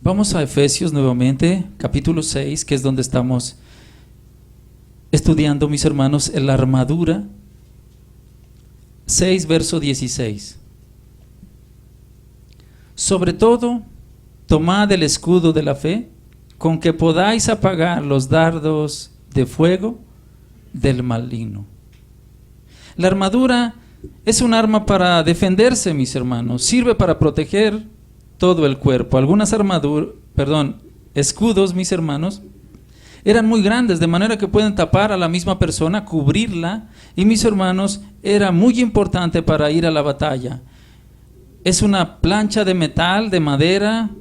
Vamos a Efesios nuevamente, capítulo 6, que es donde estamos estudiando, mis hermanos, en la armadura. 6, verso 16. Sobre todo, tomad el escudo de la fe, con que podáis apagar los dardos de fuego del maligno. La armadura es un arma para defenderse, mis hermanos. Sirve para proteger todo el cuerpo. Algunas escudos, mis hermanos, eran muy grandes, de manera que pueden tapar a la misma persona, cubrirla. Y mis hermanos, era muy importante para ir a la batalla. Es una plancha de metal, de madera,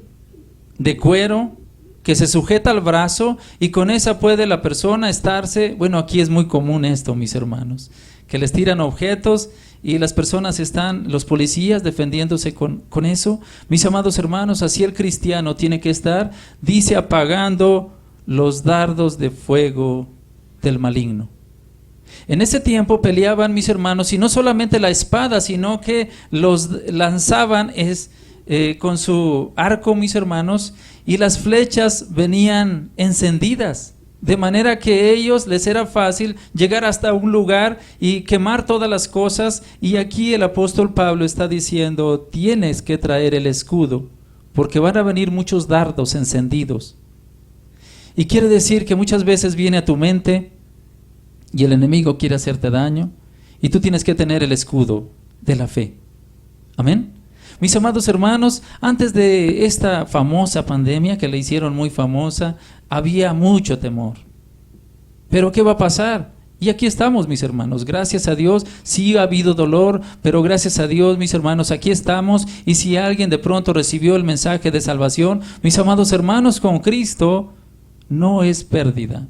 de cuero, que se sujeta al brazo y con esa puede la persona estarse, bueno, aquí es muy común esto, mis hermanos, que les tiran objetos y las personas están, los policías defendiéndose con eso. Mis amados hermanos, así el cristiano tiene que estar, dice, apagando los dardos de fuego del maligno. En ese tiempo peleaban, mis hermanos, y no solamente la espada, sino que los lanzaban con su arco, mis hermanos, y las flechas venían encendidas, de manera que ellos les era fácil llegar hasta un lugar y quemar todas las cosas. Y aquí el apóstol Pablo está diciendo, tienes que traer el escudo, porque van a venir muchos dardos encendidos. Y quiere decir que muchas veces viene a tu mente y el enemigo quiere hacerte daño, y tú tienes que tener el escudo de la fe. Amén. Mis amados hermanos, antes de esta famosa pandemia que le hicieron muy famosa, había mucho temor. ¿Pero qué va a pasar? Y aquí estamos, mis hermanos, gracias a Dios. Sí ha habido dolor, pero gracias a Dios, mis hermanos, aquí estamos. Y si alguien de pronto recibió el mensaje de salvación, mis amados hermanos, con Cristo no es pérdida.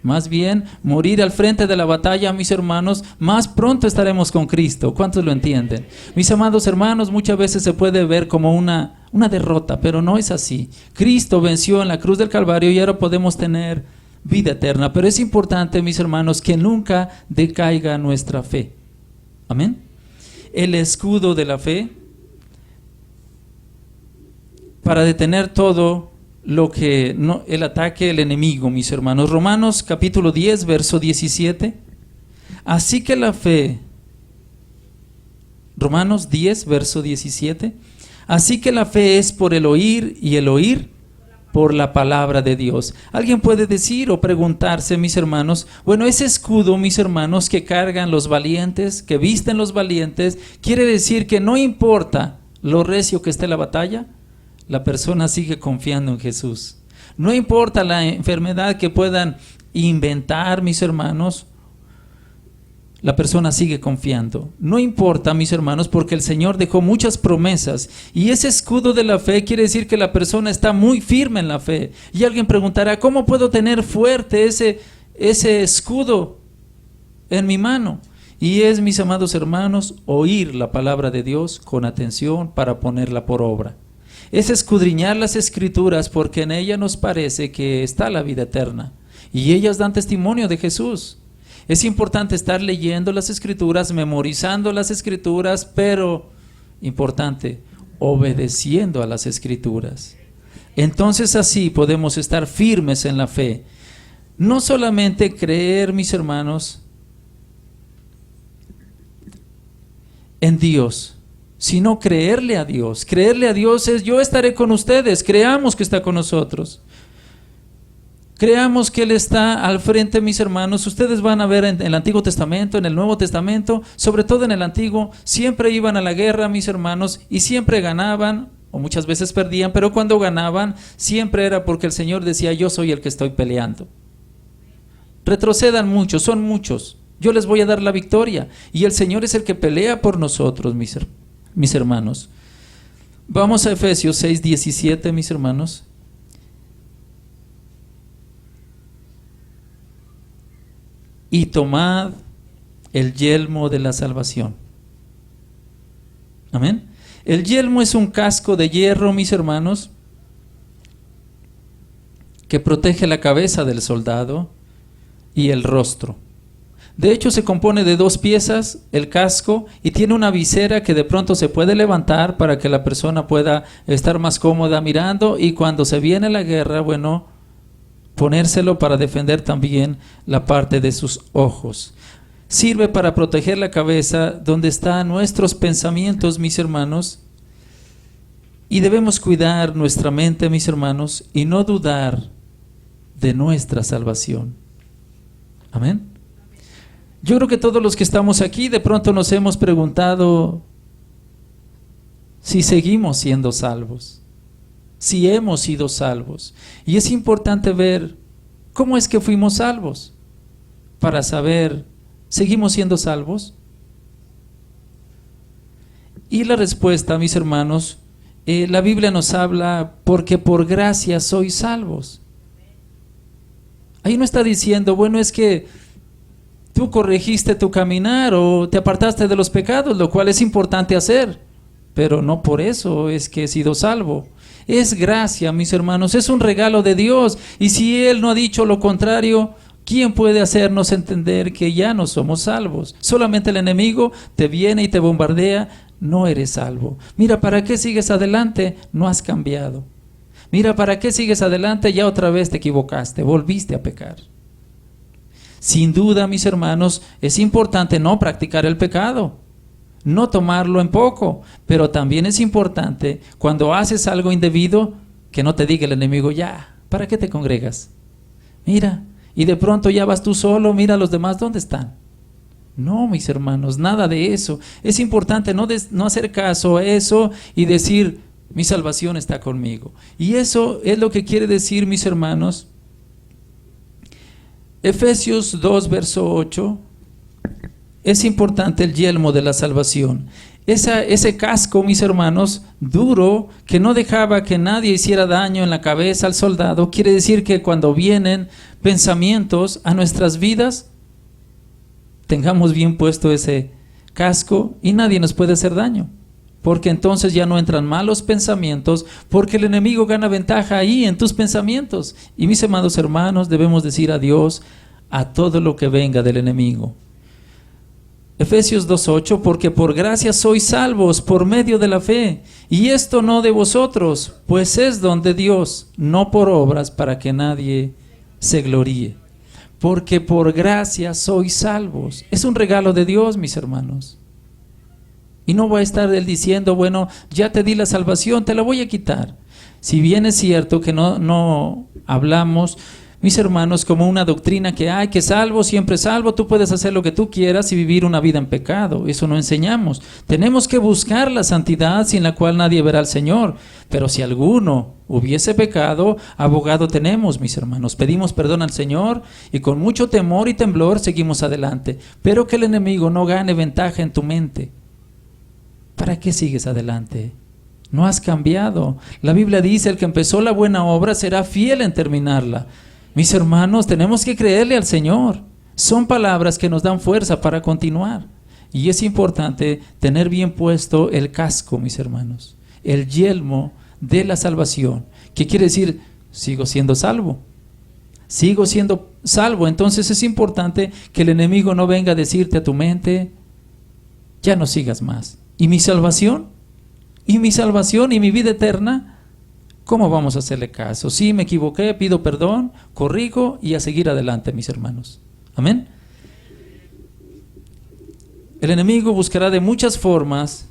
Más bien, morir al frente de la batalla, mis hermanos, más pronto estaremos con Cristo. ¿Cuántos lo entienden? Mis amados hermanos, muchas veces se puede ver como una derrota, pero no es así. Cristo venció en la cruz del Calvario y ahora podemos tener vida eterna. Pero es importante, mis hermanos, que nunca decaiga nuestra fe. Amén. El escudo de la fe para detener todo lo que no, el ataque del enemigo, mis hermanos. Romanos capítulo 10, verso 17. Así que la fe, Romanos 10, verso 17. Así que la fe es por el oír y el oír por la palabra de Dios. Alguien puede decir o preguntarse, mis hermanos, bueno, ese escudo, mis hermanos, que cargan los valientes, que visten los valientes, quiere decir que no importa lo recio que esté la batalla, la persona sigue confiando en Jesús. No importa la enfermedad que puedan inventar, mis hermanos, la persona sigue confiando. No importa, mis hermanos, porque el Señor dejó muchas promesas. Y ese escudo de la fe quiere decir que la persona está muy firme en la fe. Y alguien preguntará, ¿cómo puedo tener fuerte ese escudo en mi mano? Y es, mis amados hermanos, oír la palabra de Dios con atención para ponerla por obra. Es escudriñar las Escrituras, porque en ellas nos parece que está la vida eterna y ellas dan testimonio de Jesús. Es importante estar leyendo las Escrituras, memorizando las Escrituras, pero importante, obedeciendo a las Escrituras. Entonces así podemos estar firmes en la fe. No solamente creer, mis hermanos, en Dios, sino creerle a Dios. Creerle a Dios es: yo estaré con ustedes. Creamos que está con nosotros. Creamos que Él está al frente, mis hermanos. Ustedes van a ver en el Antiguo Testamento, en el Nuevo Testamento, sobre todo en el Antiguo, siempre iban a la guerra, mis hermanos, y siempre ganaban, o muchas veces perdían, pero cuando ganaban, siempre era porque el Señor decía: yo soy el que estoy peleando. Retrocedan muchos, son muchos, yo les voy a dar la victoria, y el Señor es el que pelea por nosotros, mis hermanos. Vamos a Efesios 6:17, mis hermanos. Y tomad el yelmo de la salvación. Amén. El yelmo es un casco de hierro, mis hermanos, que protege la cabeza del soldado y el rostro. De hecho, se compone de dos piezas, el casco, y tiene una visera que de pronto se puede levantar para que la persona pueda estar más cómoda mirando, y cuando se viene la guerra, bueno, ponérselo para defender también la parte de sus ojos. Sirve para proteger la cabeza, donde están nuestros pensamientos, mis hermanos, y debemos cuidar nuestra mente, mis hermanos, y no dudar de nuestra salvación. Amén. Yo creo que todos los que estamos aquí de pronto nos hemos preguntado si seguimos siendo salvos, si hemos sido salvos. Y es importante ver cómo es que fuimos salvos, para saber, ¿seguimos siendo salvos? Y la respuesta, mis hermanos, la Biblia nos habla porque por gracia sois salvos. Ahí no está diciendo, bueno, es que tú corregiste tu caminar o te apartaste de los pecados, lo cual es importante hacer, pero no por eso es que he sido salvo. Es gracia, mis hermanos, es un regalo de Dios. Y si Él no ha dicho lo contrario, ¿quién puede hacernos entender que ya no somos salvos? Solamente el enemigo te viene y te bombardea, no eres salvo. Mira, ¿para qué sigues adelante? No has cambiado. Mira, ¿para qué sigues adelante? Ya otra vez te equivocaste, volviste a pecar. Sin duda, mis hermanos, es importante no practicar el pecado, no tomarlo en poco, pero también es importante cuando haces algo indebido que no te diga el enemigo, ya, ¿para qué te congregas? Mira, y de pronto ya vas tú solo, mira a los demás, ¿dónde están? No, mis hermanos, nada de eso. Es importante no hacer caso a eso y decir, mi salvación está conmigo. Y eso es lo que quiere decir, mis hermanos, Efesios 2, verso 8, es importante el yelmo de la salvación. Ese casco, mis hermanos, duro, que no dejaba que nadie hiciera daño en la cabeza al soldado, quiere decir que cuando vienen pensamientos a nuestras vidas, tengamos bien puesto ese casco y nadie nos puede hacer daño. Porque entonces ya no entran malos pensamientos, porque el enemigo gana ventaja ahí en tus pensamientos. Y mis amados hermanos, debemos decir adiós a todo lo que venga del enemigo. Efesios 2:8, porque por gracia sois salvos por medio de la fe, y esto no de vosotros, pues es don de Dios, no por obras para que nadie se gloríe. Porque por gracia sois salvos. Es un regalo de Dios, mis hermanos. Y no va a estar él diciendo, bueno, ya te di la salvación, te la voy a quitar. Si bien es cierto que no hablamos, mis hermanos, como una doctrina que hay, que salvo, siempre salvo, tú puedes hacer lo que tú quieras y vivir una vida en pecado. Eso no enseñamos. Tenemos que buscar la santidad sin la cual nadie verá al Señor. Pero si alguno hubiese pecado, abogado tenemos, mis hermanos. Pedimos perdón al Señor y con mucho temor y temblor seguimos adelante. Pero que el enemigo no gane ventaja en tu mente. ¿Para qué sigues adelante? No has cambiado. La Biblia dice, el que empezó la buena obra será fiel en terminarla. Mis hermanos, tenemos que creerle al Señor. Son palabras que nos dan fuerza para continuar. Y es importante tener bien puesto el casco, mis hermanos. El yelmo de la salvación. ¿Qué quiere decir? Sigo siendo salvo. Sigo siendo salvo. Entonces es importante que el enemigo no venga a decirte a tu mente, ya no sigas más. ¿Y mi salvación? ¿Y mi salvación y mi vida eterna? ¿Cómo vamos a hacerle caso? Sí, me equivoqué, pido perdón, corrijo y a seguir adelante, mis hermanos. Amén. El enemigo buscará de muchas formas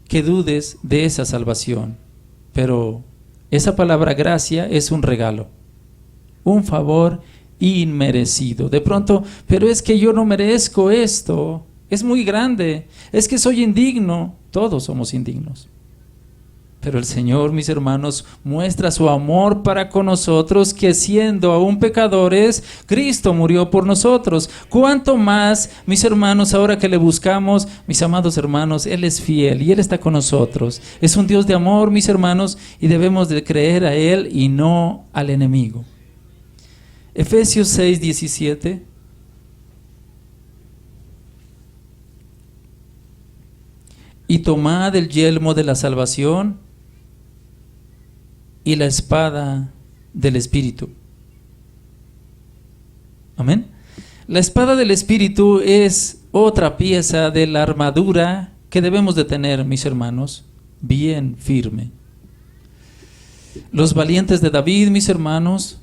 que dudes de esa salvación, pero esa palabra gracia es un regalo, un favor inmerecido. De pronto, pero es que yo no merezco esto. Es muy grande, es que soy indigno. Todos somos indignos. Pero el Señor, mis hermanos, muestra su amor para con nosotros, que siendo aún pecadores, Cristo murió por nosotros. ¿Cuánto más, mis hermanos, ahora que le buscamos, mis amados hermanos, Él es fiel y Él está con nosotros? Es un Dios de amor, mis hermanos, y debemos de creer a Él y no al enemigo. Efesios 6:17. Y tomad el yelmo de la salvación y la espada del Espíritu. Amén. La espada del Espíritu es otra pieza de la armadura que debemos de tener, mis hermanos, bien firme. Los valientes de David, mis hermanos,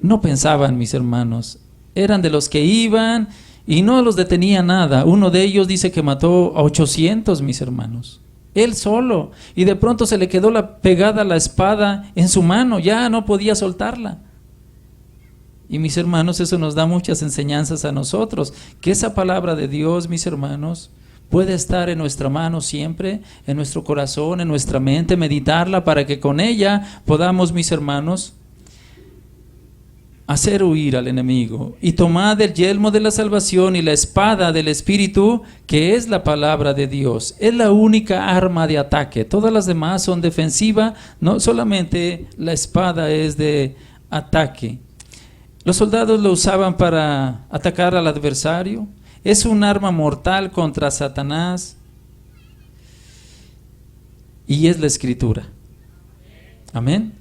no pensaban, mis hermanos, eran de los que iban y no los detenía nada. Uno de ellos dice que mató a 800, mis hermanos. Él solo. Y de pronto se le quedó pegada la espada en su mano. Ya no podía soltarla. Y mis hermanos, eso nos da muchas enseñanzas a nosotros. Que esa palabra de Dios, mis hermanos, puede estar en nuestra mano siempre, en nuestro corazón, en nuestra mente, meditarla para que con ella podamos, mis hermanos, hacer huir al enemigo. Y tomad el yelmo de la salvación y la espada del Espíritu, que es la palabra de Dios. Es la única arma de ataque. Todas las demás son defensiva, no solamente la espada es de ataque. Los soldados lo usaban para atacar al adversario. Es un arma mortal contra Satanás. Y es la Escritura. Amén.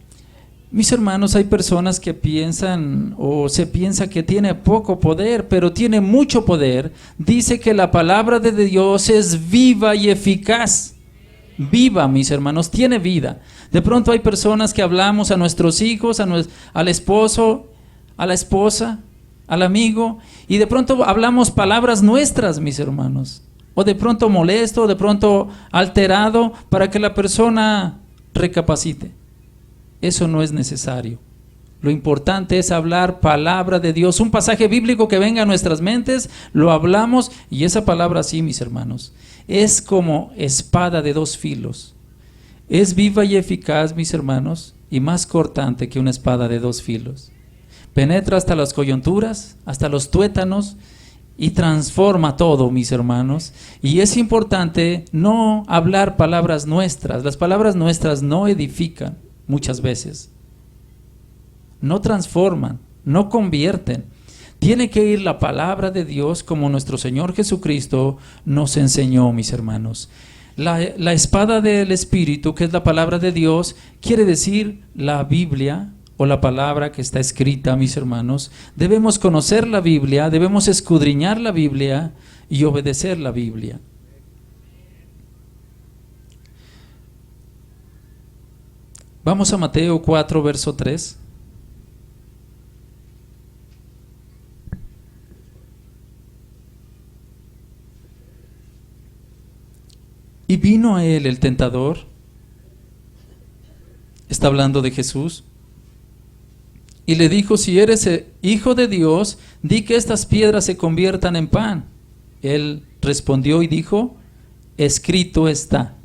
Mis hermanos, hay personas que piensan o se piensa que tiene poco poder, pero tiene mucho poder. Dice que la palabra de Dios es viva y eficaz. Viva, mis hermanos, tiene vida. De pronto hay personas que hablamos a nuestros hijos, al esposo, a la esposa, al amigo, y de pronto hablamos palabras nuestras, mis hermanos. O de pronto molesto, o de pronto alterado, para que la persona recapacite. Eso no es necesario. Lo importante es hablar palabra de Dios. Un pasaje bíblico que venga a nuestras mentes, lo hablamos, y esa palabra sí, mis hermanos, es como espada de dos filos. Es viva y eficaz, mis hermanos, y más cortante que una espada de dos filos. Penetra hasta las coyunturas, hasta los tuétanos, y transforma todo, mis hermanos. Y es importante no hablar palabras nuestras. Las palabras nuestras no edifican muchas veces. No transforman, no convierten. Tiene que ir la palabra de Dios como nuestro Señor Jesucristo nos enseñó, mis hermanos. La espada del Espíritu, que es la palabra de Dios, quiere decir la Biblia o la palabra que está escrita, mis hermanos. Debemos conocer la Biblia, debemos escudriñar la Biblia y obedecer la Biblia. Vamos a Mateo 4, verso 3. Y vino a él el tentador, está hablando de Jesús, y le dijo: si eres hijo de Dios, di que estas piedras se conviertan en pan. Él respondió y dijo: escrito está.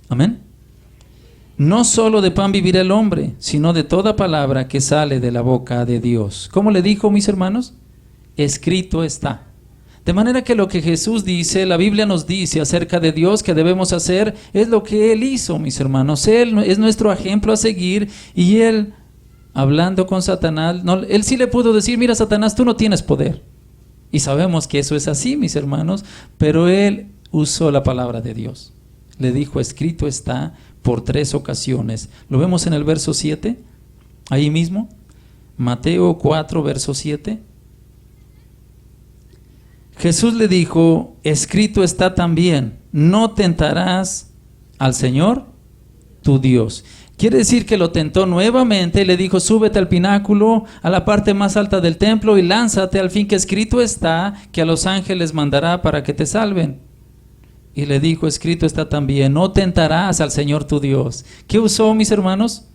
Amén. No solo de pan vivirá el hombre, sino de toda palabra que sale de la boca de Dios. ¿Cómo le dijo, mis hermanos? Escrito está. De manera que lo que Jesús dice, la Biblia nos dice acerca de Dios que debemos hacer, es lo que Él hizo, mis hermanos. Él es nuestro ejemplo a seguir, y Él, hablando con Satanás, Él sí le pudo decir: mira, Satanás, tú no tienes poder. Y sabemos que eso es así, mis hermanos, pero Él usó la palabra de Dios. Le dijo: escrito está, por 3 ocasiones. Lo vemos en el verso 7, ahí mismo, Mateo 4, verso 7. Jesús le dijo: escrito está también, no tentarás al Señor tu Dios. Quiere decir que lo tentó nuevamente y le dijo: súbete al pináculo, a la parte más alta del templo, y lánzate, al fin que escrito está, que a los ángeles mandará para que te salven. Y le dijo: escrito está también, no tentarás al Señor tu Dios. ¿Qué usó, mis hermanos?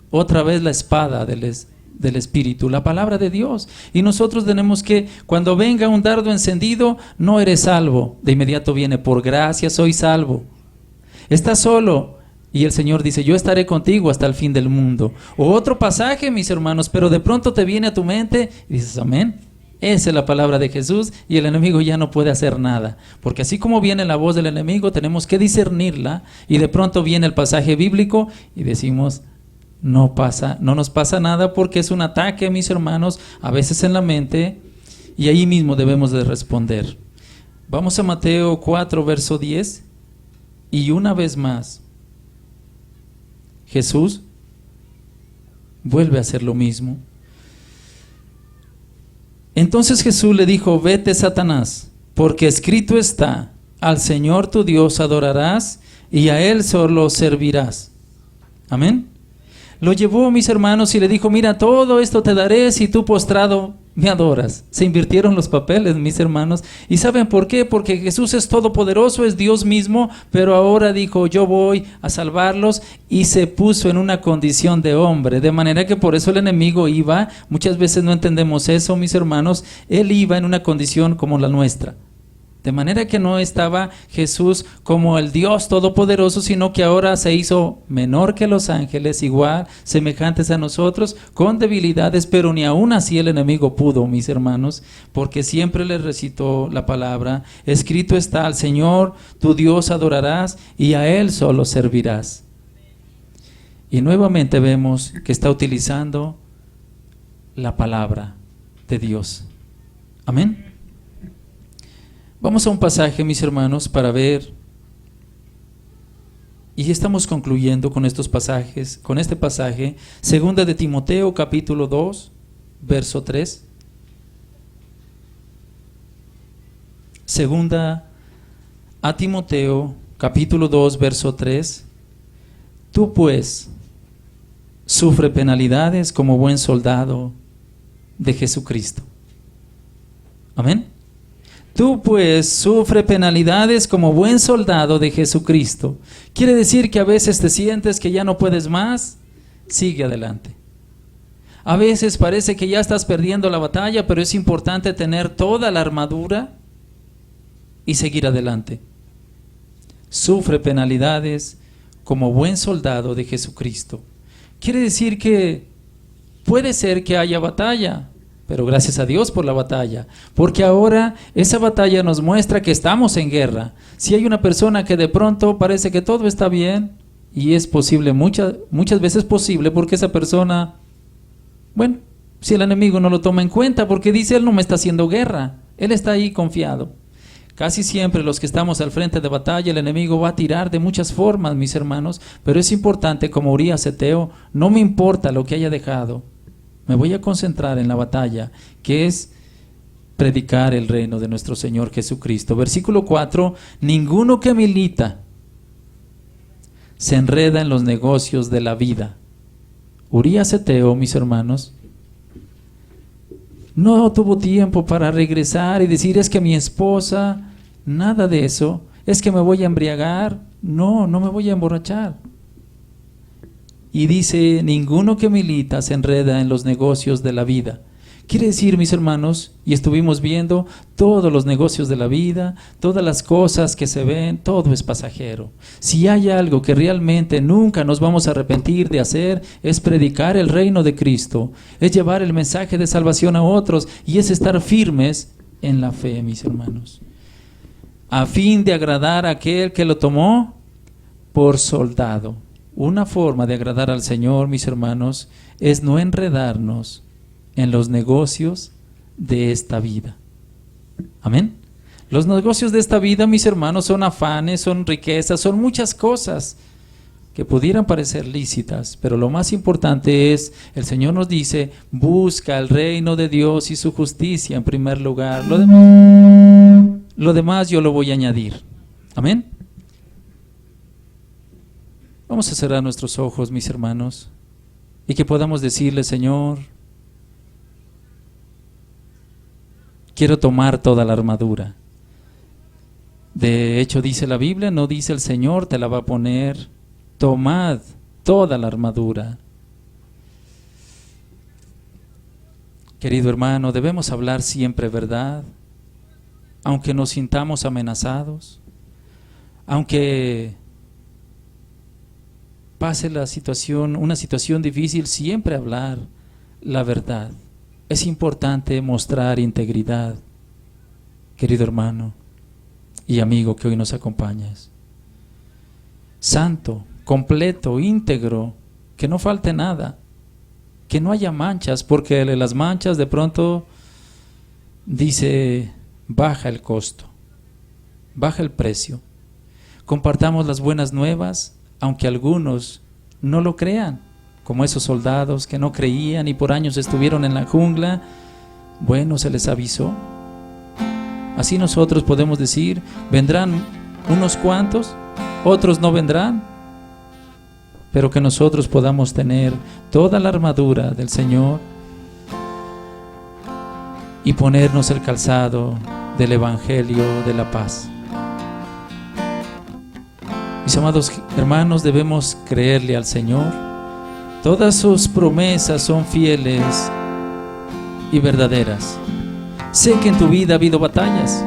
Otra vez la espada del Espíritu, la palabra de Dios. Y nosotros tenemos que, cuando venga un dardo encendido, no eres salvo. De inmediato viene: por gracia soy salvo. Estás solo, y el Señor dice: yo estaré contigo hasta el fin del mundo. O otro pasaje, mis hermanos, pero de pronto te viene a tu mente y dices: amén. Esa es la palabra de Jesús, y el enemigo ya no puede hacer nada, porque así como viene la voz del enemigo, tenemos que discernirla, y de pronto viene el pasaje bíblico y decimos: no nos pasa nada, porque es un ataque, mis hermanos, a veces en la mente, y ahí mismo debemos de responder. Vamos a Mateo 4, verso 10, y una vez más Jesús vuelve a hacer lo mismo. Entonces Jesús le dijo: vete, Satanás, porque escrito está: al Señor tu Dios adorarás, y a Él solo servirás. Amén. Lo llevó, mis hermanos, y le dijo: mira, todo esto te daré si tú postrado me adoras. Se invirtieron los papeles, mis hermanos. ¿Y saben por qué? Porque Jesús es todopoderoso, es Dios mismo, pero ahora dijo: yo voy a salvarlos, y se puso en una condición de hombre. De manera que por eso el enemigo iba, muchas veces no entendemos eso, mis hermanos, él iba en una condición como la nuestra. De manera que no estaba Jesús como el Dios Todopoderoso, sino que ahora se hizo menor que los ángeles, igual, semejantes a nosotros, con debilidades, pero ni aún así el enemigo pudo, mis hermanos, porque siempre les recitó la palabra. Escrito está: al Señor tu Dios adorarás y a Él solo servirás. Y nuevamente vemos que está utilizando la palabra de Dios. Amén. Vamos a un pasaje, mis hermanos, para ver, y estamos concluyendo con estos pasajes, con este pasaje, segunda de Timoteo, capítulo 2, verso 3. Segunda a Timoteo, capítulo 2, verso 3. Tú pues, sufre penalidades como buen soldado de Jesucristo. Amén. Tú pues sufre penalidades como buen soldado de Jesucristo. Quiere decir que a veces te sientes que ya no puedes más, sigue adelante. A veces parece que ya estás perdiendo la batalla, pero es importante tener toda la armadura y seguir adelante. Sufre penalidades como buen soldado de Jesucristo. Quiere decir que puede ser que haya batalla, pero gracias a Dios por la batalla, porque ahora esa batalla nos muestra que estamos en guerra. Si hay una persona que de pronto parece que todo está bien, y es posible, muchas veces posible, porque esa persona, bueno, si el enemigo no lo toma en cuenta, porque dice: él no me está haciendo guerra, él está ahí confiado. Casi siempre los que estamos al frente de batalla, el enemigo va a tirar de muchas formas, mis hermanos, pero es importante, como Urías Eteo, no me importa lo que haya dejado, me voy a concentrar en la batalla, que es predicar el reino de nuestro Señor Jesucristo. Versículo 4, ninguno que milita se enreda en los negocios de la vida. Urías Eteo, mis hermanos, no tuvo tiempo para regresar y decir: es que mi esposa, nada de eso, es que me voy a embriagar. No me voy a emborrachar. Y dice: ninguno que milita se enreda en los negocios de la vida. Quiere decir, mis hermanos, y estuvimos viendo todos los negocios de la vida, todas las cosas que se ven, todo es pasajero. Si hay algo que realmente nunca nos vamos a arrepentir de hacer, es predicar el reino de Cristo, es llevar el mensaje de salvación a otros, y es estar firmes en la fe, mis hermanos, a fin de agradar a aquel que lo tomó por soldado. Una forma de agradar al Señor, mis hermanos, es no enredarnos en los negocios de esta vida. Amén. Los negocios de esta vida, mis hermanos, son afanes, son riquezas, son muchas cosas que pudieran parecer lícitas, pero lo más importante es, el Señor nos dice: busca el reino de Dios y su justicia en primer lugar. Lo demás yo lo voy a añadir. Amén. Vamos a cerrar nuestros ojos, mis hermanos, y que podamos decirle: Señor, quiero tomar toda la armadura. De hecho, dice la Biblia, no dice el Señor te la va a poner: tomad toda la armadura. Querido hermano, debemos hablar siempre verdad, aunque nos sintamos amenazados, aunque pase la situación, una situación difícil, siempre hablar la verdad. Es importante mostrar integridad, querido hermano y amigo que hoy nos acompañas. Santo, completo, íntegro, que no falte nada, que no haya manchas, porque las manchas de pronto dice: baja el costo, baja el precio. Compartamos las buenas nuevas, aunque algunos no lo crean, como esos soldados que no creían y por años estuvieron en la jungla. Bueno, se les avisó. Así nosotros podemos decir: vendrán unos cuantos, otros no vendrán, pero que nosotros podamos tener toda la armadura del Señor y ponernos el calzado del Evangelio de la paz. Mis amados hermanos, debemos creerle al Señor. Todas sus promesas son fieles y verdaderas. Sé que en tu vida ha habido batallas.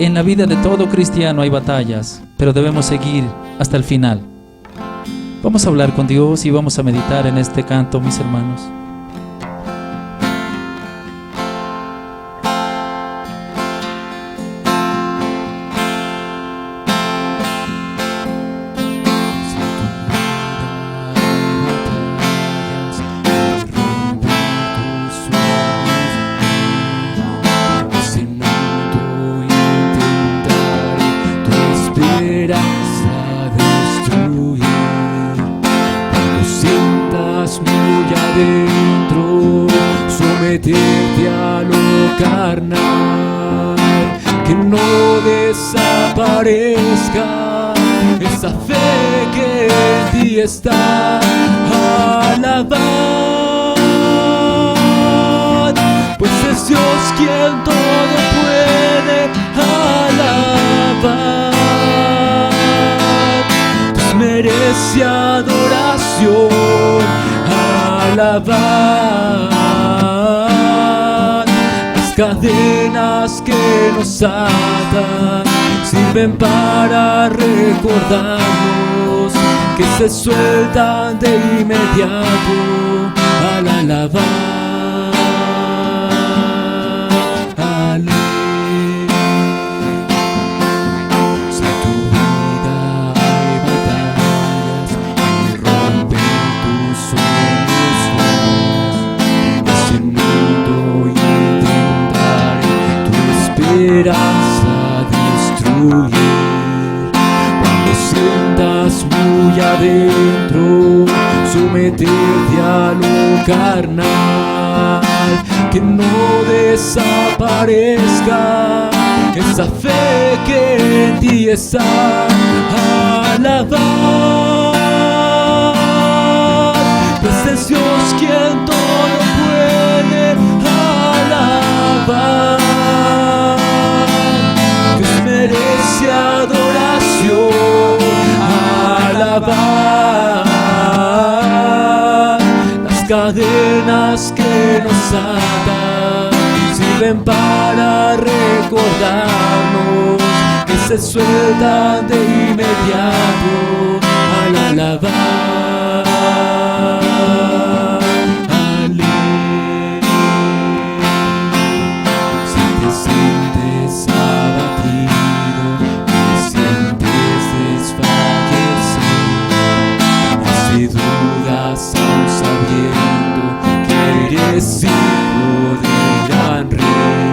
En la vida de todo cristiano hay batallas, pero debemos seguir hasta el final. Vamos a hablar con Dios y vamos a meditar en este canto, mis hermanos. Someterte a lo carnal, que no desaparezca esa fe que en ti está. Alabad, pues es Dios quien todo puede. Alabad, pues merece adoración. Alabad, las cadenas que nos atan sirven para recordarnos que se sueltan de inmediato al alabar. Si en tu vida hay batallas y rompen tus sueños, este mundo intentaré tu esperanza destruir. Cuando sientas muy adentro someterte a lo carnal, que no desaparezca esa fe que en ti está. Alabad, pues es Dios quien todo puede. Alabad, Dios merece adoración. Alabad, las cadenas que nos atan sirven para recordarnos que se sueltan de inmediato al alabar. Si te sientes abatido, te sientes desfallecer, si dudas aún sabiendo que eres hijo del gran rey,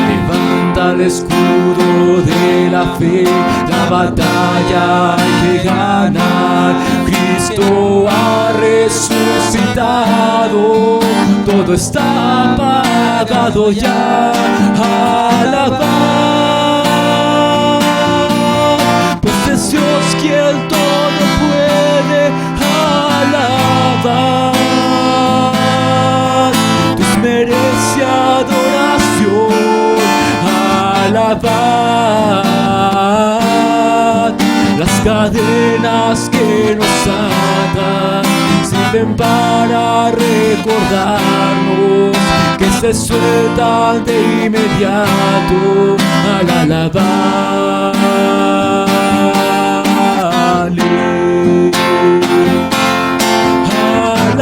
levanta el escudo de la fe. La batalla hay que ganar. Cristo ha resucitado, todo está pagado ya. Alabad, pues es Dios quien todo puede. Alabad, Dios merece adoración. Alabad, las cadenas que nos atan sirven para recordarnos que se sueltan de inmediato al alabar.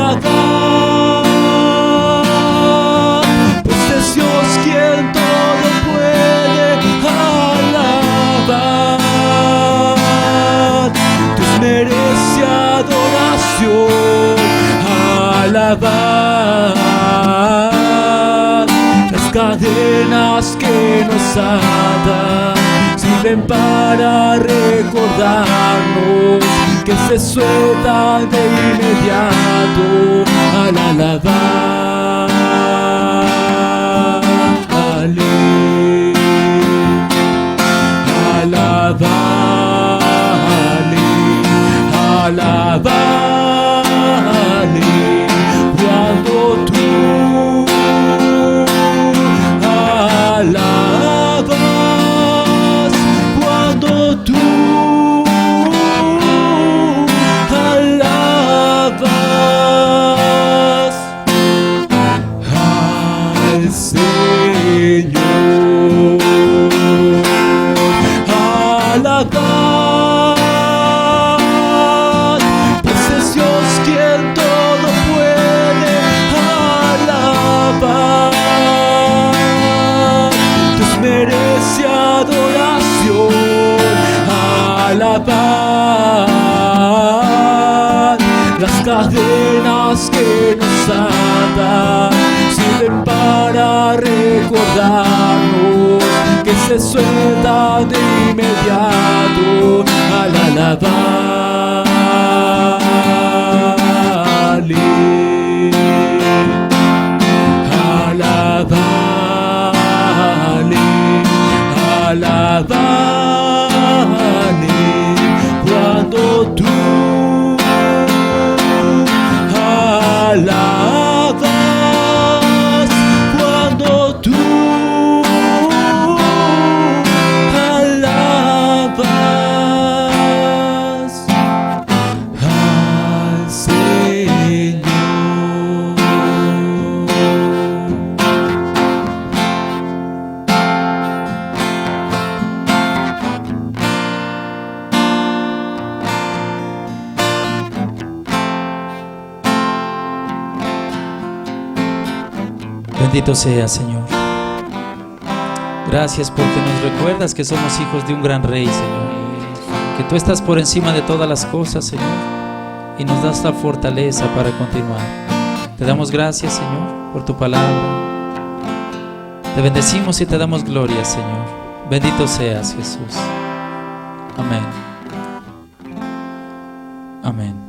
Alabad, pues es Dios quien todo puede. Alabad, Dios merece adoración. Alabad, las cadenas que nos atan sirven para recordarnos que se sueltan de inmediato al alabar. Alabale, alabale, cuando tú alabas, cuando tú alabas. merece adoración. Alabad. Las cadenas que nos atan sirven para recordarnos que se suelta de inmediato al alabarle. Alabale, alabale, cuando tú alabas, cuando tú alabas al Señor. Bendito sea, Señor. Gracias porque nos recuerdas que somos hijos de un gran Rey, Señor. Que tú estás por encima de todas las cosas, Señor, y nos das la fortaleza para continuar. Te damos gracias, Señor, por tu palabra. Te bendecimos y te damos gloria, Señor. Bendito seas, Jesús. Amén. Amén.